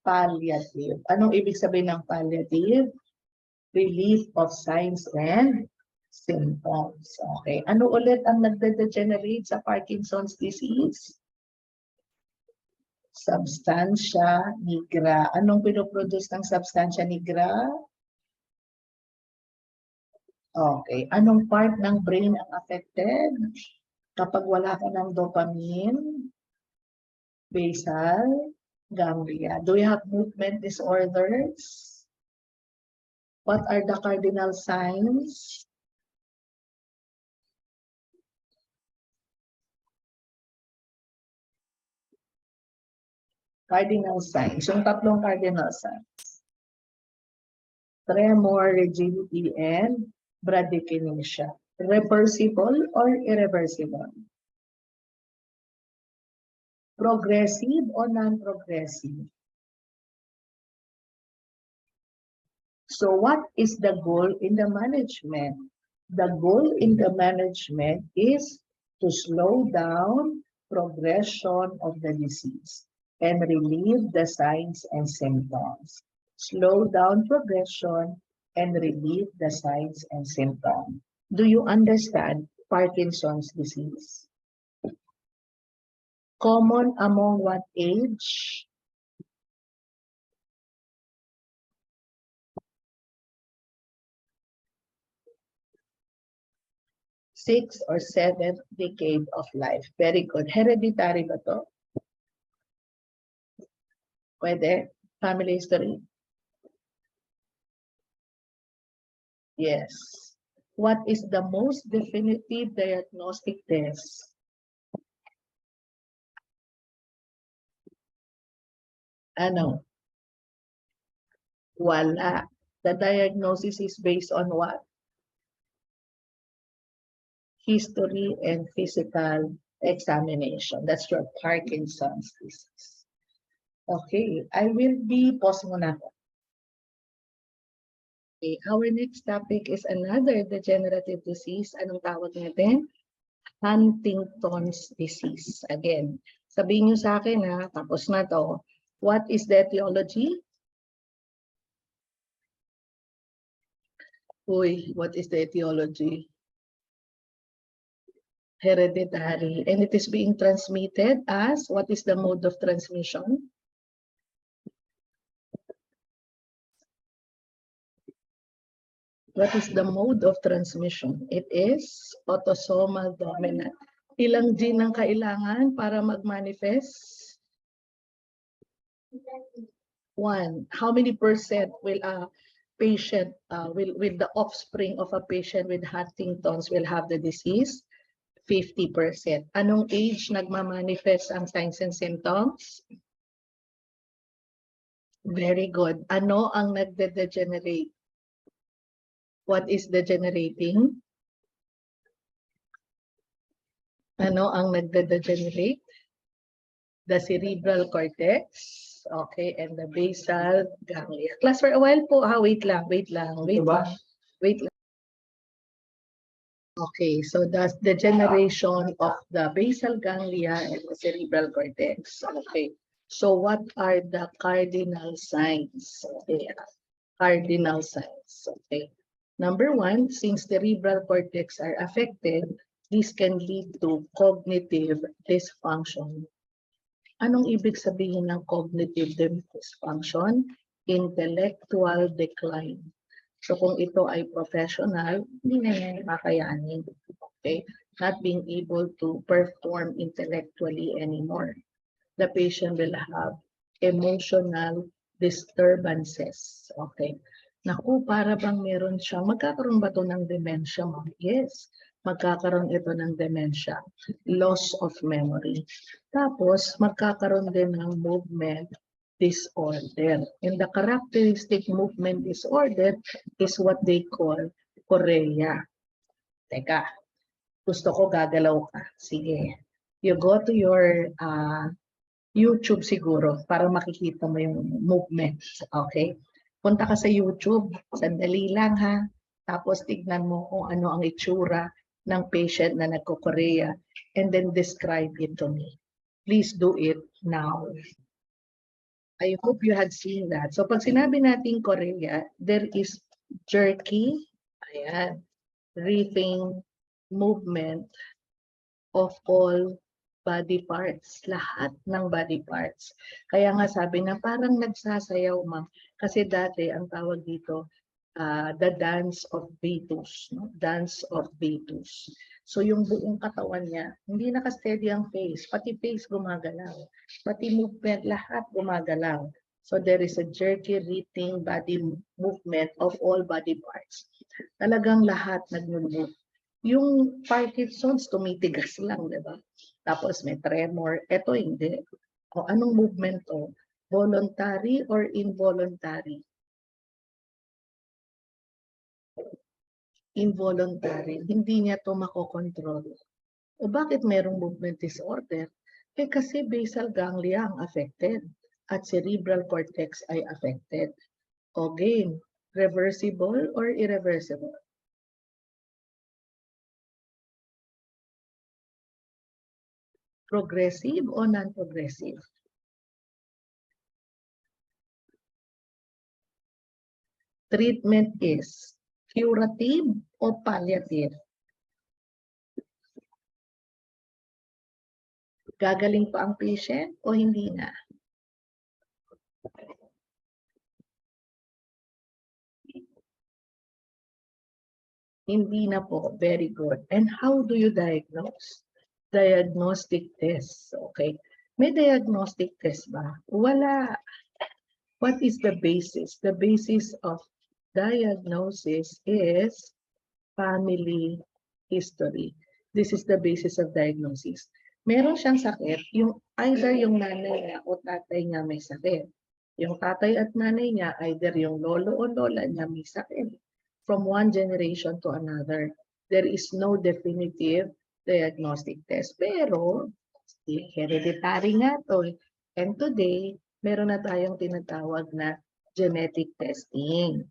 Palliative. Anong ibig sabihin ng palliative? Relief of signs and symptoms. Okay. Ano ulit ang nagde-degenerate sa Parkinson's disease? Substancia nigra. Anong pinoproduce ng substancia nigra? Okay. Anong part ng brain ang affected? Kapag wala ka ng dopamine, basal ganglia. Do you have movement disorders? What are the cardinal signs? Cardinal signs. Yung tatlong cardinal signs. Tremor, rigidity, and bradykinesia. Reversible or irreversible? Progressive or non-progressive? So what is the goal in the management? The goal in the management is to slow down progression of the disease and relieve the signs and symptoms. Slow down progression and relieve the signs and symptoms. Do you understand Parkinson's disease? Common among what age? Sixth or seventh decade of life. Very good. Hereditary ba to? Pwede? Family history? Yes. What is the most definitive diagnostic test? Ano? Wala. The diagnosis is based on what? History and physical examination. That's your Parkinson's disease. Okay, I will be pausing muna ako. Okay, our next topic is another degenerative disease. Anong tawag natin? Huntington's disease. Again, sabihin nyo sa akin ha, tapos na to. What is the etiology? Uy, what is the etiology? Hereditary. And it is being transmitted as, what is the mode of transmission? What is the mode of transmission? It is autosomal dominant. Ilang gene ang kailangan para mag-manifest? 1. How many percent will a patient, will the offspring of a patient with Huntington's will have the disease? 50%. Anong age nagmamanifest ang signs and symptoms? Very good. Ano ang nagde-degenerate? What is degenerating? Ano ang nagde-degenerate? The cerebral cortex, okay, and the basal ganglia. Class, for a while po, ha? Wait lang. Okay, so that's the degeneration of the basal ganglia and the cerebral cortex. Okay, so what are the cardinal signs? Okay, cardinal signs. Okay, number one, since cerebral cortex are affected, this can lead to cognitive dysfunction. Anong ibig sabihin ng cognitive dysfunction? Intellectual decline. So kung ito ay professional, hindi na yan kakayanin. Okay? Not being able to perform intellectually anymore. The patient will have emotional disturbances. Okay? Naku, para bang meron siya, magkakaroon ba ito ng dementia, ma'am? Yes, magkakaroon ito ng dementia. Loss of memory. Tapos, magkakaroon din ng movement disorder. And the characteristic movement disorder is what they call chorea. Teka, gusto ko gagalaw ka. Sige. You go to your YouTube siguro para makikita mo yung movement. Okay? Punta ka sa YouTube. Sandali lang ha. Tapos tignan mo kung ano ang itsura ng patient na nagko-chorea and then describe it to me. Please do it now. I hope you had seen that. So pag sinabi natin chorea, there is jerky, ayan, writhing movement of all body parts, lahat ng body parts. Kaya nga sabi na parang nagsasayaw, ma'am. Kasi dati ang tawag dito, the dance of Beatus, no? Dance of Beatus. So yung buong katawan niya, hindi naka-steady ang face, pati face gumagalaw, pati movement, lahat gumagalaw. So there is a jerky, writhing body movement of all body parts. Talagang lahat nag-move. Yung Parkinson's, tumitigas lang, di ba? Tapos may tremor. Ito hindi. O anong movement to? Voluntary or involuntary? Involuntary. Hindi niya to makokontrol. O bakit merong movement disorder? Eh kasi basal ganglia ang affected at cerebral cortex ay affected. O game, reversible or irreversible? Progressive o non-progressive? Treatment is curative o palliative? Gagaling pa ang patient o hindi na? Hindi na po. Very good. And how do you diagnose? Diagnostic test. Okay. May diagnostic test ba? Wala. What is the basis? The basis of diagnosis is family history. This is the basis of diagnosis. Meron siyang sakit, yung either yung nanay niya o tatay niya may sakit. Yung tatay at nanay niya, either yung lolo o lola niya may sakit. From one generation to another, there is no definitive diagnostic test. Pero, hereditary nga to. And today, meron na tayong tinatawag na genetic testing.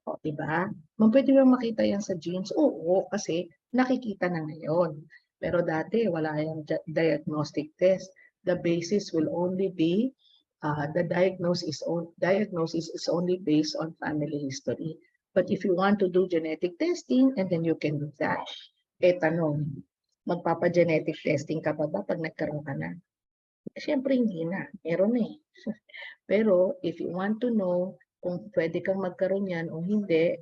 O, diba? Pwede ba makita yan sa genes? Oo, kasi nakikita na ngayon. Pero dati, wala yung diagnostic test. The basis will only be, the diagnosis is only based on family history. But if you want to do genetic testing, and then you can do that. Eh, tanong, magpapa-genetic testing ka pa ba pag nagkaroon ka na? Siyempre, hindi na. Meron eh. Pero, if you want to know kung pwede kang magkaroon yan o hindi,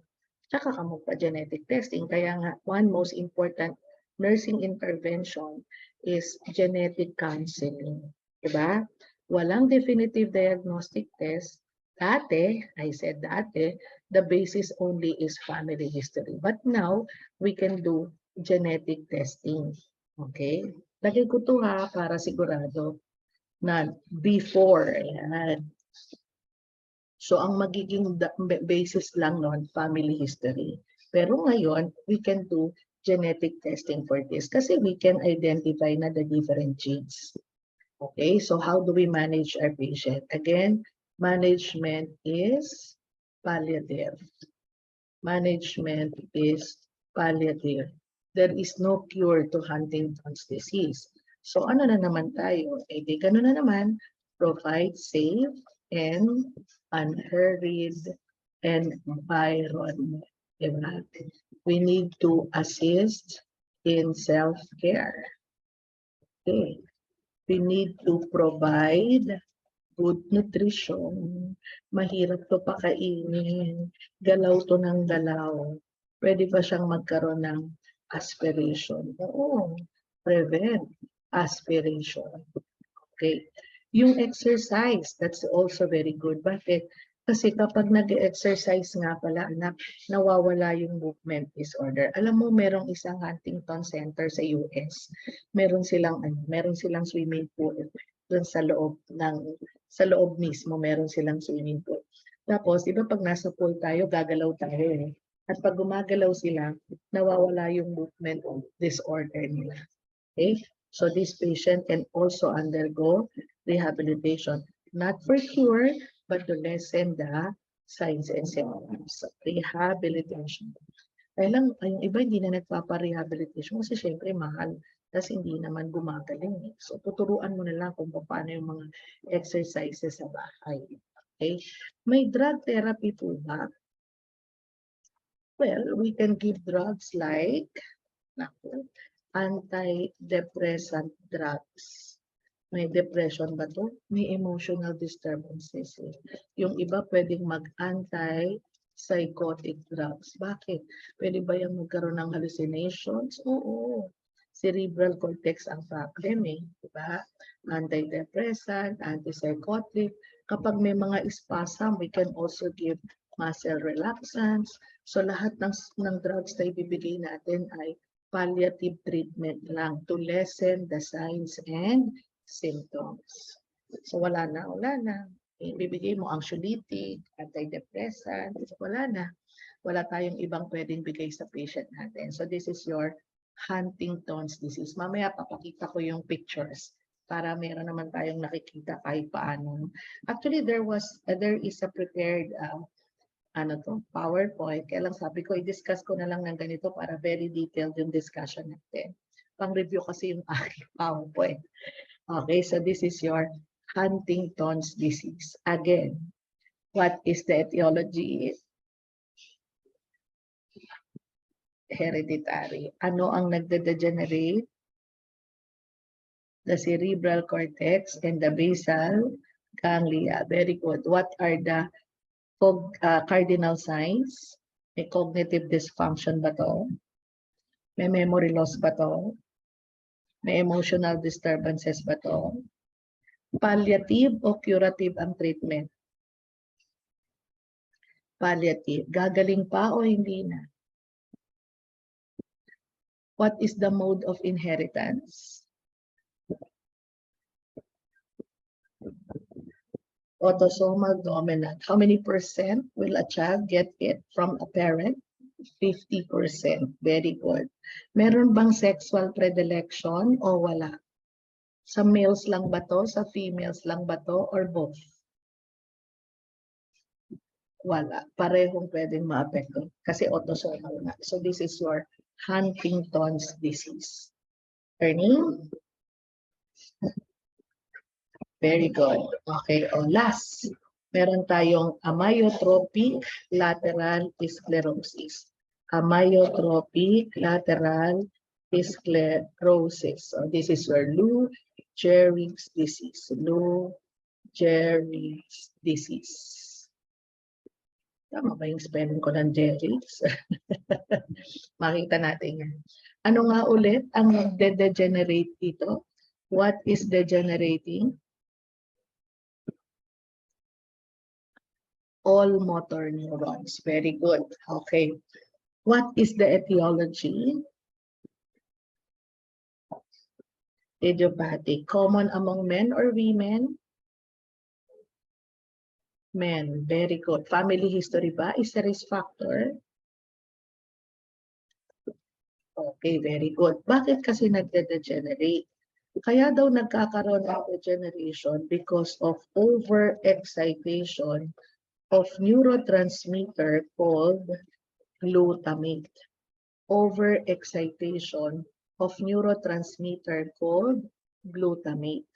tsaka ka magpa-genetic testing. Kaya nga, one most important nursing intervention is genetic counseling. Diba? Walang definitive diagnostic test. Dati, I said dati, the basis only is family history. But now, we can do genetic testing. Okay? Lagay ko to ha para sigurado na before. Ayan. So ang magiging basis lang nun, family history. Pero ngayon, we can do genetic testing for this kasi we can identify na the different genes. Okay, so how do we manage our patient? Again, management is palliative. Management is palliative. There is no cure to Huntington's disease. So ano na naman tayo? Eh di gano'n na naman, provide safe and unhurried environment. Diba? We need to assist in self-care. Okay. We need to provide good nutrition. Mahirap to pakainin. Galaw to ng galaw. Pwede ba siyang magkaroon ng aspiration? Oo. Prevent aspiration. Okay. Yung exercise, that's also very good. Bakit? Kasi kapag nag-exercise nga pala, anak, nawawala yung movement disorder. Alam mo, merong isang Huntington Center sa US. Meron silang swimming pool doon sa loob mismo, meron silang swimming pool. Tapos, iba pag nasa pool tayo, gagalaw tayo eh. At pag gumagalaw sila, nawawala yung movement disorder nila. Okay? So this patient can also undergo rehabilitation, not for cure, but to lessen the signs and symptoms. Rehabilitation. Kaya lang, yung iba hindi na nagpapa-rehabilitation kasi syempre mahal. Kasi hindi naman gumagaling. So tuturuan mo na lang kung paano yung mga exercises sa bahay. Okay? May drug therapy po ba? Well, we can give drugs like antidepressant drugs. May depression ba to? May emotional disturbances. Yung iba pwedeng mag-anti-psychotic drugs. Bakit? Pwede ba yung magkaroon ng hallucinations? Oo. Cerebral cortex ang problem eh. Diba? Antidepressant, antipsychotic. Kapag may mga spasm, we can also give muscle relaxants. So lahat ng drugs na ibibigay natin ay palliative treatment lang to lessen the signs and symptoms. So wala na. Ibibigay mo anxiolytic, antidepressant, wala na. Wala tayong ibang pwedeng bigay sa patient natin. So this is your Huntington's disease. Mamaya papakita ko yung pictures para meron naman tayong nakikita kahit paano. Actually, there is a prepared PowerPoint. Kaya lang sabi ko, i-discuss ko na lang ng ganito para very detailed yung discussion natin. Pang-review kasi yung aking PowerPoint. Okay, so this is your Huntington's disease. Again, what is the etiology? Hereditary. Ano ang nagde-degenerate? The cerebral cortex and the basal ganglia. Very good. What are the cardinal signs? May cognitive dysfunction ba to? May memory loss ba to? May emotional disturbances ba to? Palliative o curative ang treatment? Palliative. Gagaling pa o hindi na? What is the mode of inheritance? Autosomal dominant. How many percent will a child get it from a parent? 50%. Very good. Meron bang sexual predilection o wala? Sa males lang ba to? Sa females lang ba to? Or both? Wala. Parehong pwedeng maapekto kasi autosomal na. So this is your Huntington's disease. Ernie? Very good. Okay, last. Meron tayong amyotrophic lateral sclerosis. Amyotrophic lateral sclerosis. So this is your Lou Gehrig's disease. Lou Gehrig's disease. Tama ba yung spelling ko ng Gehrig's? Makita natin yan. Ano nga ulit ang nagde-degenerate dito? What is degenerating? All motor neurons. Very good. Okay. What is the etiology? Idiopathic. Common among men or women? Men. Very good. Family history ba is a risk factor? Okay, very good. Bakit kasi nagde-degenerate? Kaya daw nagkakaroon ng degeneration because of overexcitation of neurotransmitter called glutamate. Overexcitation of neurotransmitter called glutamate.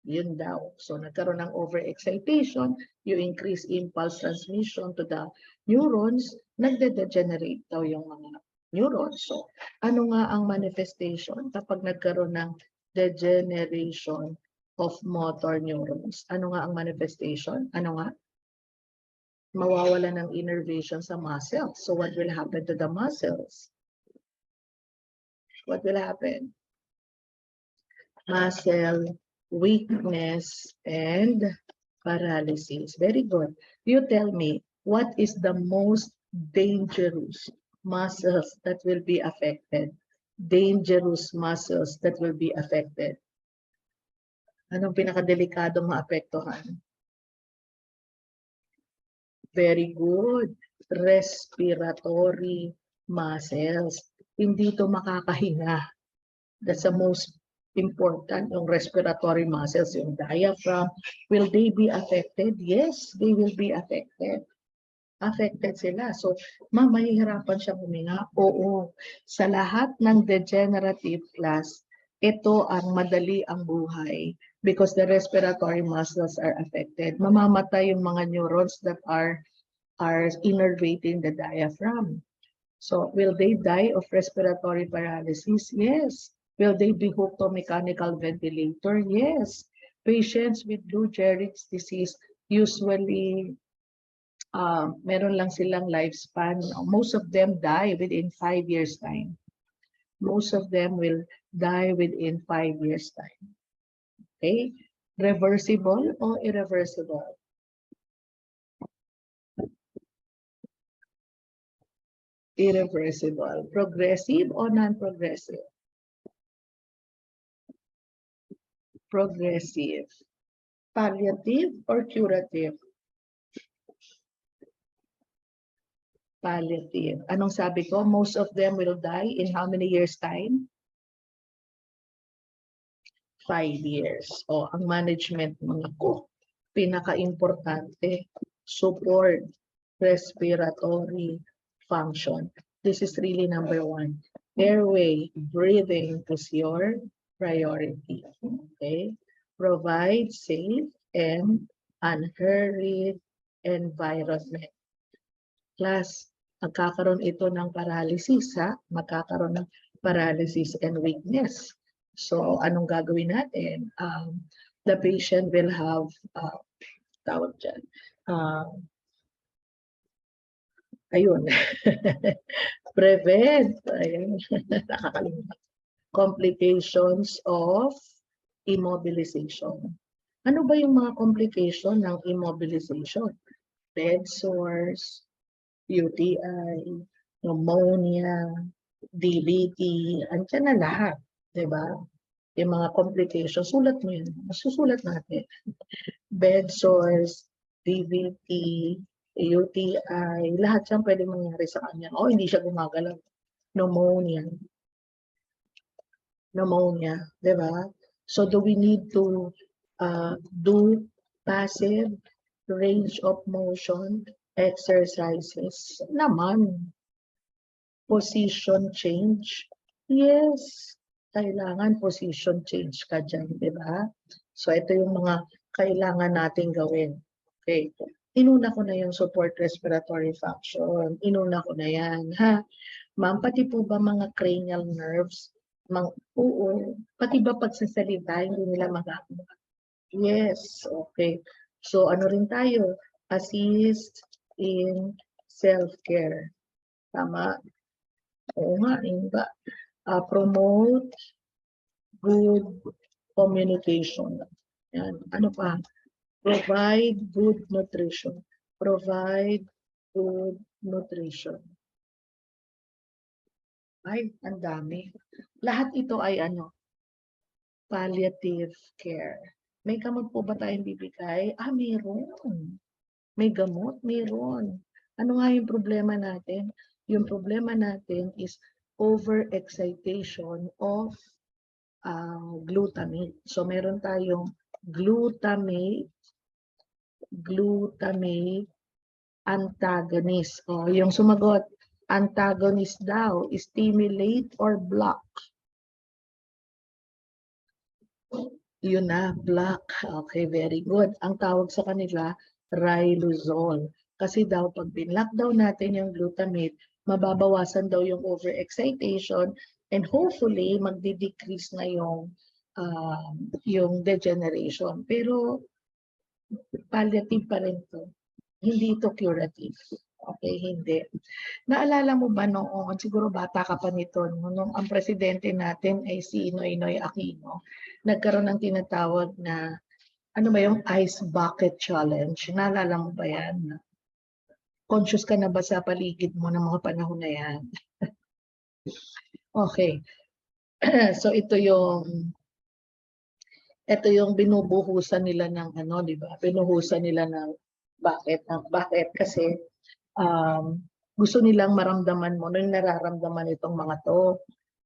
Yun daw. So nagkaroon ng overexcitation, you increase impulse transmission to the neurons, nagde-degenerate daw yung mga neurons. So ano nga ang manifestation kapag nagkaroon ng degeneration of motor neurons? Ano nga ang manifestation? Ano nga? Mawawala ng innervation sa muscles. So what will happen to the muscles? What will happen? Muscle weakness and paralysis. Very good. You tell me, what is the most dangerous muscles that will be affected? Dangerous muscles that will be affected. Anong pinakadelikadong maapektuhan? Very good. Respiratory muscles. Hindi ito makakahinga. That's the most important, yung respiratory muscles, yung diaphragm. Will they be affected? Yes, they will be affected. Affected sila. So, mahihirapan siya huminga? Oo. Sa lahat ng degenerative class, ito ang madali ang buhay because the respiratory muscles are affected. Mamamatay yung mga neurons that are innervating the diaphragm. So, will they die of respiratory paralysis? Yes. Will they be hooked to mechanical ventilator? Yes. Patients with Lou Gehrig's disease usually meron lang silang lifespan. Most of them die within 5 years' time. Most of them will die within 5 years' time. Okay? Reversible or irreversible? Irreversible. Progressive or non-progressive? Progressive. Palliative or curative? Palliative. Anong sabi ko? Most of them will die in how many years' time? 5 years. O, ang management mga ko, pinaka-importante, support respiratory function. This is really number 1. Airway, breathing is your priority. Okay? Provide safe and unhurried environment. Plus, magkakaroon ito ng paralysis, ha? Magkakaroon ng paralysis and weakness. So, anong gagawin natin? The patient will have, tawag dyan, ayun, prevent, ayun, nakakalimutan, complications of immobilization. Ano ba yung mga complication ng immobilization? Bed sores, UTI, pneumonia, DVT, andyan na lahat, di ba? Yung mga complications, sulat mo yun. Masusulat natin. Bed sores, DVT, UTI, lahat yan pwede mangyari sa kanya. O, hindi siya gumagalaw. Pneumonia. Pneumonia, di ba? So, do we need to do passive range of motion exercises? Naman. Position change? Yes. Kailangan position change ka dyan, di ba? So, ito yung mga kailangan natin gawin. Okay. Inuna ko na yung support respiratory function. Inuna ko na yan, ha? Ma'am, pati po ba mga cranial nerves? Oo. Pati ba pagsasalita, hindi nila magagawa? Yes. Okay. So, ano rin tayo? Assist in self-care. Tama? Oo nga, ba? Promote good communication. Yan. Ano pa? Provide good nutrition. Provide good nutrition. Ay, ang dami. Lahat ito ay ano? palliative care. May gamot po ba tayong bibigay? Meron. May gamot? Meron. Ano nga yung problema natin? Yung problema natin is overexcitation of glutamate. So meron tayong glutamate antagonist. O, yung sumagot, antagonist daw, stimulate or block? Yun na, block. Okay, very good. Ang tawag sa kanila, riluzole. Kasi daw, pag binlock daw natin yung glutamate, mababawasan daw yung overexcitation and hopefully, magdi-decrease na yung degeneration. Pero, palliative pa rin to. Hindi ito curative. Okay, hindi. Naalala mo ba noon, siguro bata ka pa nito, nung ang presidente natin ay si Noynoy Aquino, nagkaroon ng tinatawag na, ano ba yung Ice Bucket Challenge? Naalala mo ba yan? Conscious ka na ba sa paligid mo ng mga panahon na yan? Okay. So ito yung binubuhusan nila ng ano, di ba? Binuhusan nila ng bakit? Kasi gusto nilang maramdaman mo nung nararamdaman itong mga to.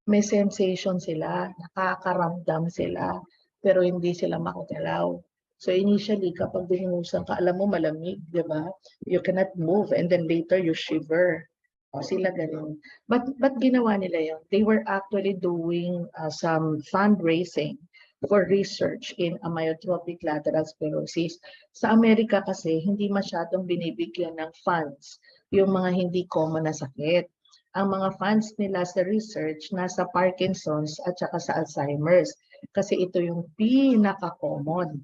May sensation sila, nakakaramdam sila, pero hindi sila makagalaw. So initially, kapag binuhusan ka, alam mo malamig, di ba? You cannot move and then later you shiver. O sila ganun. But ginawa nila yun? They were actually doing some fundraising for research in amyotrophic lateral sclerosis. Sa Amerika kasi, hindi masyadong binibigyan ng funds yung mga hindi common na sakit. Ang mga funds nila sa research nasa Parkinson's at saka sa Alzheimer's. Kasi ito yung pinaka-common.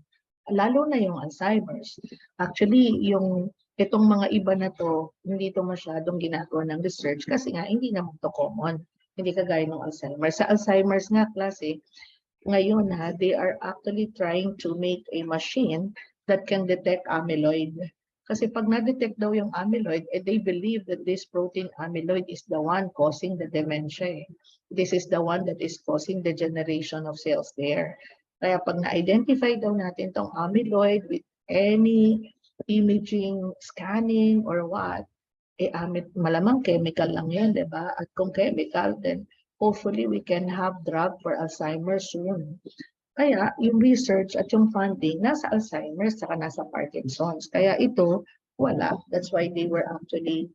Lalo na yung Alzheimer's. Actually, itong mga iba na to, hindi to masyadong ginagawa ng research kasi nga hindi naman to common. Hindi kagaya ng Alzheimer's. Sa Alzheimer's nga klase, ngayon they are actually trying to make a machine that can detect amyloid. Kasi pag na-detect daw yung amyloid, they believe that this protein amyloid is the one causing the dementia. This is the one that is causing the degeneration of cells there. Kaya pag na-identify daw natin tong amyloid with any imaging, scanning, or what, malamang chemical lang yan, di ba? At kung chemical, then hopefully we can have drug for Alzheimer's soon. Kaya yung research at yung funding nasa Alzheimer's saka nasa Parkinson's. Kaya ito, wala. That's why they were actually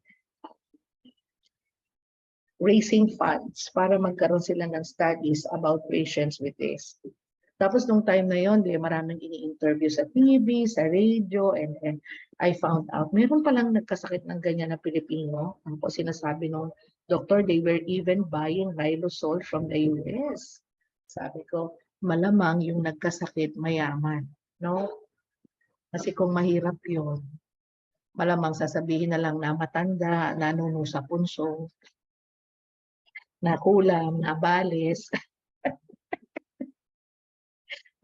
raising funds para magkaroon sila ng studies about patients with this. Tapos nung time na yon, maraming ini-interview sa TV, sa radio, and I found out, meron palang nagkasakit ng ganyan na Pilipino. Ang po sinasabi nung doctor, they were even buying riluzole from the US. Sabi ko, malamang yung nagkasakit mayaman, no? Kasi kung mahirap yun, malamang sasabihin na lang na matanda, nanuno sa punso, na kulam, na balis.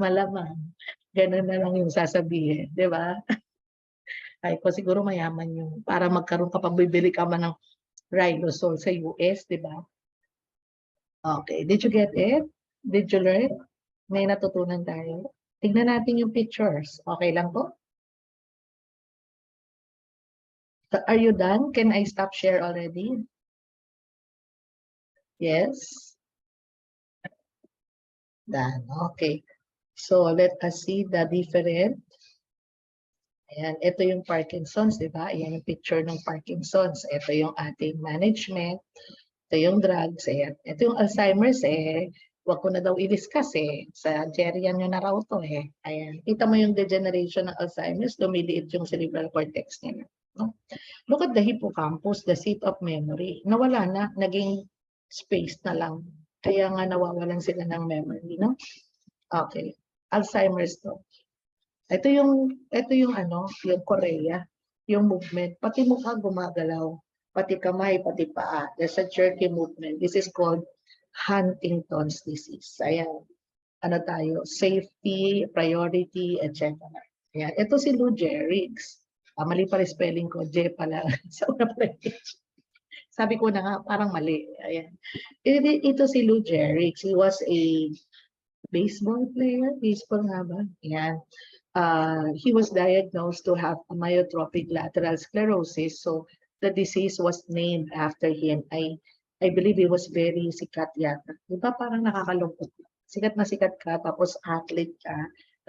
Malamang, ganun na lang yung sasabihin, di ba? Ay ko siguro mayaman yung para magkaroon kapag bibili ka man ng riluzole sa US, di ba? Okay, did you get it? Did you learn? May natutunan tayo. Tignan natin yung pictures. Okay lang po? Are you done? Can I stop share already? Yes? Done. Okay. So let us see the different. Ayan, ito yung Parkinson's, di ba? Ayan yung picture ng Parkinson's. Ito yung ating management. Ito yung drugs. Ayan. Ito yung Alzheimer's, wag ko na daw i-discuss Sa Gerian nyo na raw to Ayan. Kita mo yung degeneration ng Alzheimer's, lumiliit yung cerebral cortex nila. No? Look at the hippocampus, the seat of memory. Nawala na, naging space na lang. Kaya nga nawawalan sila ng memory, no? Okay. Alzheimer's to. Ito yung yung Korea, yung movement. Pati mukha gumagalaw, pati kamay, pati paa. There's a jerky movement. This is called Huntington's disease. Ayan. Ano tayo? Safety, priority, etc. Ayan. Ito si Lou Gehrig's. Mali pala spelling ko. J pala. Sa una pala. Sabi ko na nga, parang mali. Ayan. Ito si Lou Gehrig's. He was a Baseball player? Baseball nga ba? Yan. He was diagnosed to have amyotrophic lateral sclerosis. So the disease was named after him. I believe he was very sikat yata. Di ba parang nakakalungkot? Sikat na sikat ka, tapos athlete ka,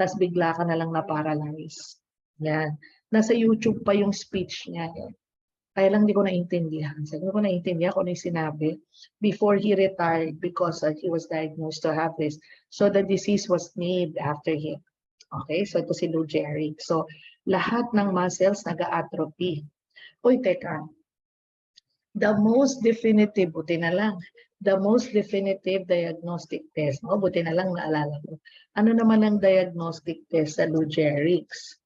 tapos bigla ka na lang na-paralyze. Yan. Nasa YouTube pa yung speech niya. Kaya lang hindi ko naintindihan. Hindi ko naintindihan kung ano yung sinabi before he retired because he was diagnosed to have this. So the disease was named after him. Okay, so ito si Lou Gehrig. So lahat ng muscles nag-atrophy. Uy, teka. The most definitive, buti na lang, the most definitive diagnostic test, no? Buti na lang naalala ko. Ano naman ang diagnostic test sa Lou Gehrig's?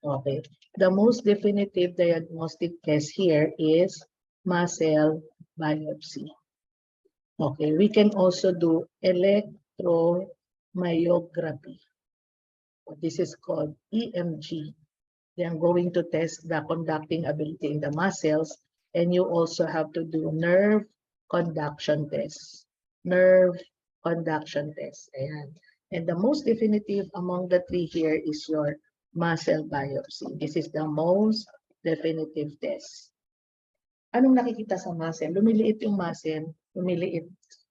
Okay. The most definitive diagnostic test here is muscle biopsy. Okay. We can also do electromyography. This is called EMG. They are going to test the conducting ability in the muscles, and you also have to do nerve conduction test. Nerve conduction test. Ayan. And the most definitive among the three here is your muscle biopsy. This is the most definitive test. Anong nakikita sa muscle? Lumiliit yung muscle. Lumiliit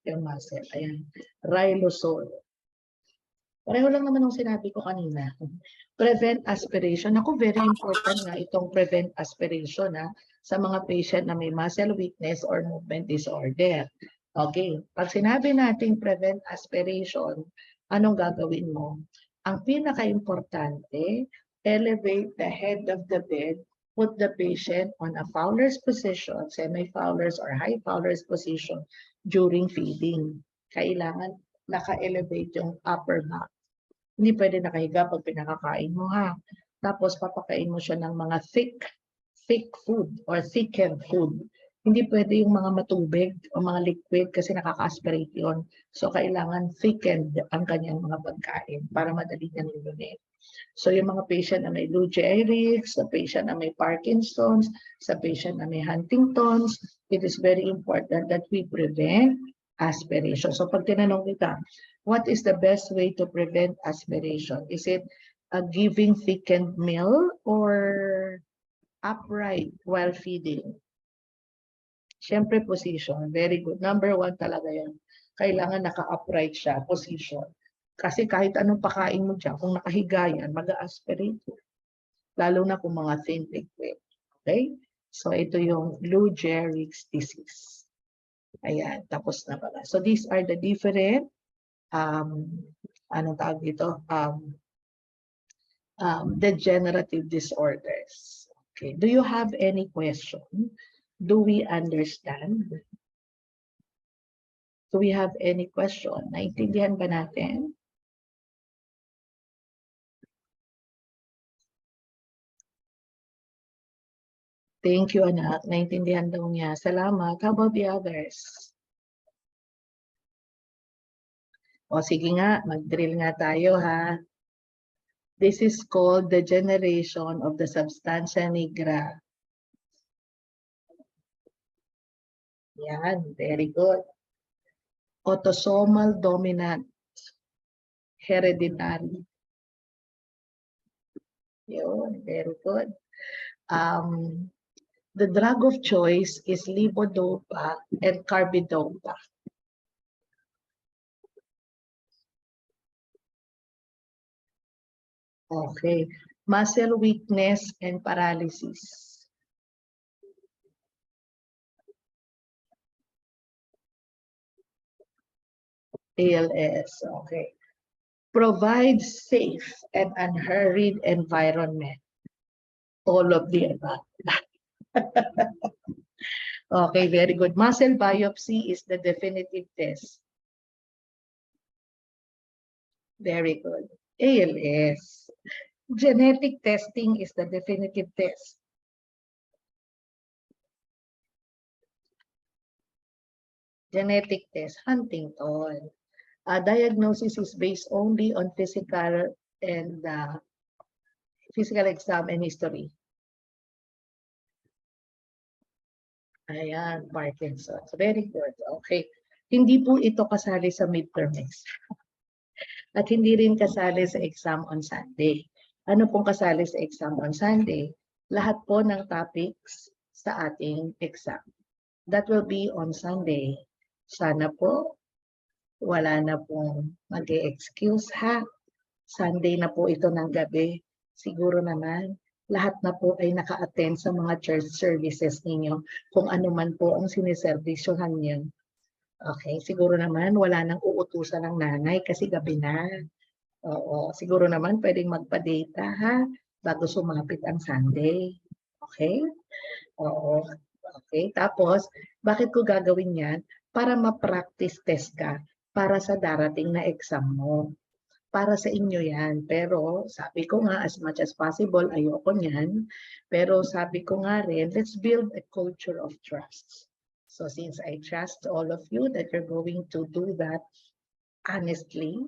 yung muscle. Ayan. Rhizosol. Pareho lang naman ang sinabi ko kanina. Prevent aspiration. Ako, very important nga itong prevent aspiration sa mga patient na may muscle weakness or movement disorder. Okay. Pag sinabi natin prevent aspiration, anong gagawin mo? Ang pinaka-importante, elevate the head of the bed, put the patient on a Fowler's position, semi-Fowler's or high Fowler's position during feeding. Kailangan naka-elevate yung upper back. Hindi pwede nakahiga pag pinakakain mo Tapos papakain mo siya ng mga thick food or thickened food. Hindi pwede yung mga matubig o mga liquid kasi nakaka-aspirate yun. So kailangan thickened ang kanyang mga pagkain para madali niyang inumin. So yung mga patient na may Lou Gehrig's, sa patient na may Parkinson's, sa patient na may Huntington's, it is very important that we prevent aspiration. So pag tinanong kita, what is the best way to prevent aspiration? Is it giving thickened meal or upright while feeding? Siyempre position, very good. Number 1 talaga yan. Kailangan naka-upright siya, position. Kasi kahit anong pakain mo dyan, kung nakahiga yan, mag-aspirate. Lalo na kung mga thin liquid. Okay? So ito yung Lou Gehrig's disease. Ayan, tapos na pala. So these are the different, anong tawag dito? Degenerative disorders. Okay, do you have any question? Do we understand? Do we have any question? Naintindihan ba natin? Thank you, anak. Naintindihan daw niya. Salamat. How about the others? O sige nga, mag-drill nga tayo This is called the degeneration of the substantia nigra. Yan, very good. Autosomal dominant. Hereditary. Yun, very good. The drug of choice is levodopa and carbidopa. Okay. Muscle weakness and paralysis. ALS, okay. Provides safe and unhurried environment. All of the above. Okay, very good. Muscle biopsy is the definitive test. Very good. ALS. Genetic testing is the definitive test. Genetic test, Huntington. Diagnosis is based only on physical and physical exam and history. Ayan, Parkinson's. Very good. Okay. Hindi po ito kasali sa midterm exam. At hindi rin kasali sa exam on Sunday. Ano pong kasali sa exam on Sunday? Lahat po ng topics sa ating exam. That will be on Sunday. Sana po wala na pong mag-e-excuse ha. Sunday na po ito ng gabi. Siguro naman lahat na po ay naka-attend sa mga church services ninyo kung ano man po ang siniservisyohan niyo. Okay, siguro naman wala nang uutusan ng nanay kasi gabi na. Oo, siguro naman pwedeng magpa-data ha bago sumapit ang Sunday. Okay? Oo. Okay, tapos bakit ko gagawin 'yan? Para ma-practice test ka para sa darating na exam mo. Para sa inyo 'yan, pero sabi ko nga as much as possible ayoko niyan, pero sabi ko nga rin, let's build a culture of trust. So since I trust all of you that you're going to do that honestly,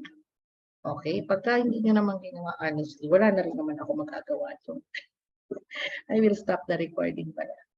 okay, pagka hindi niyo naman ginawa honestly, wala na rin naman ako magagawa do'n. I will stop the recording pala.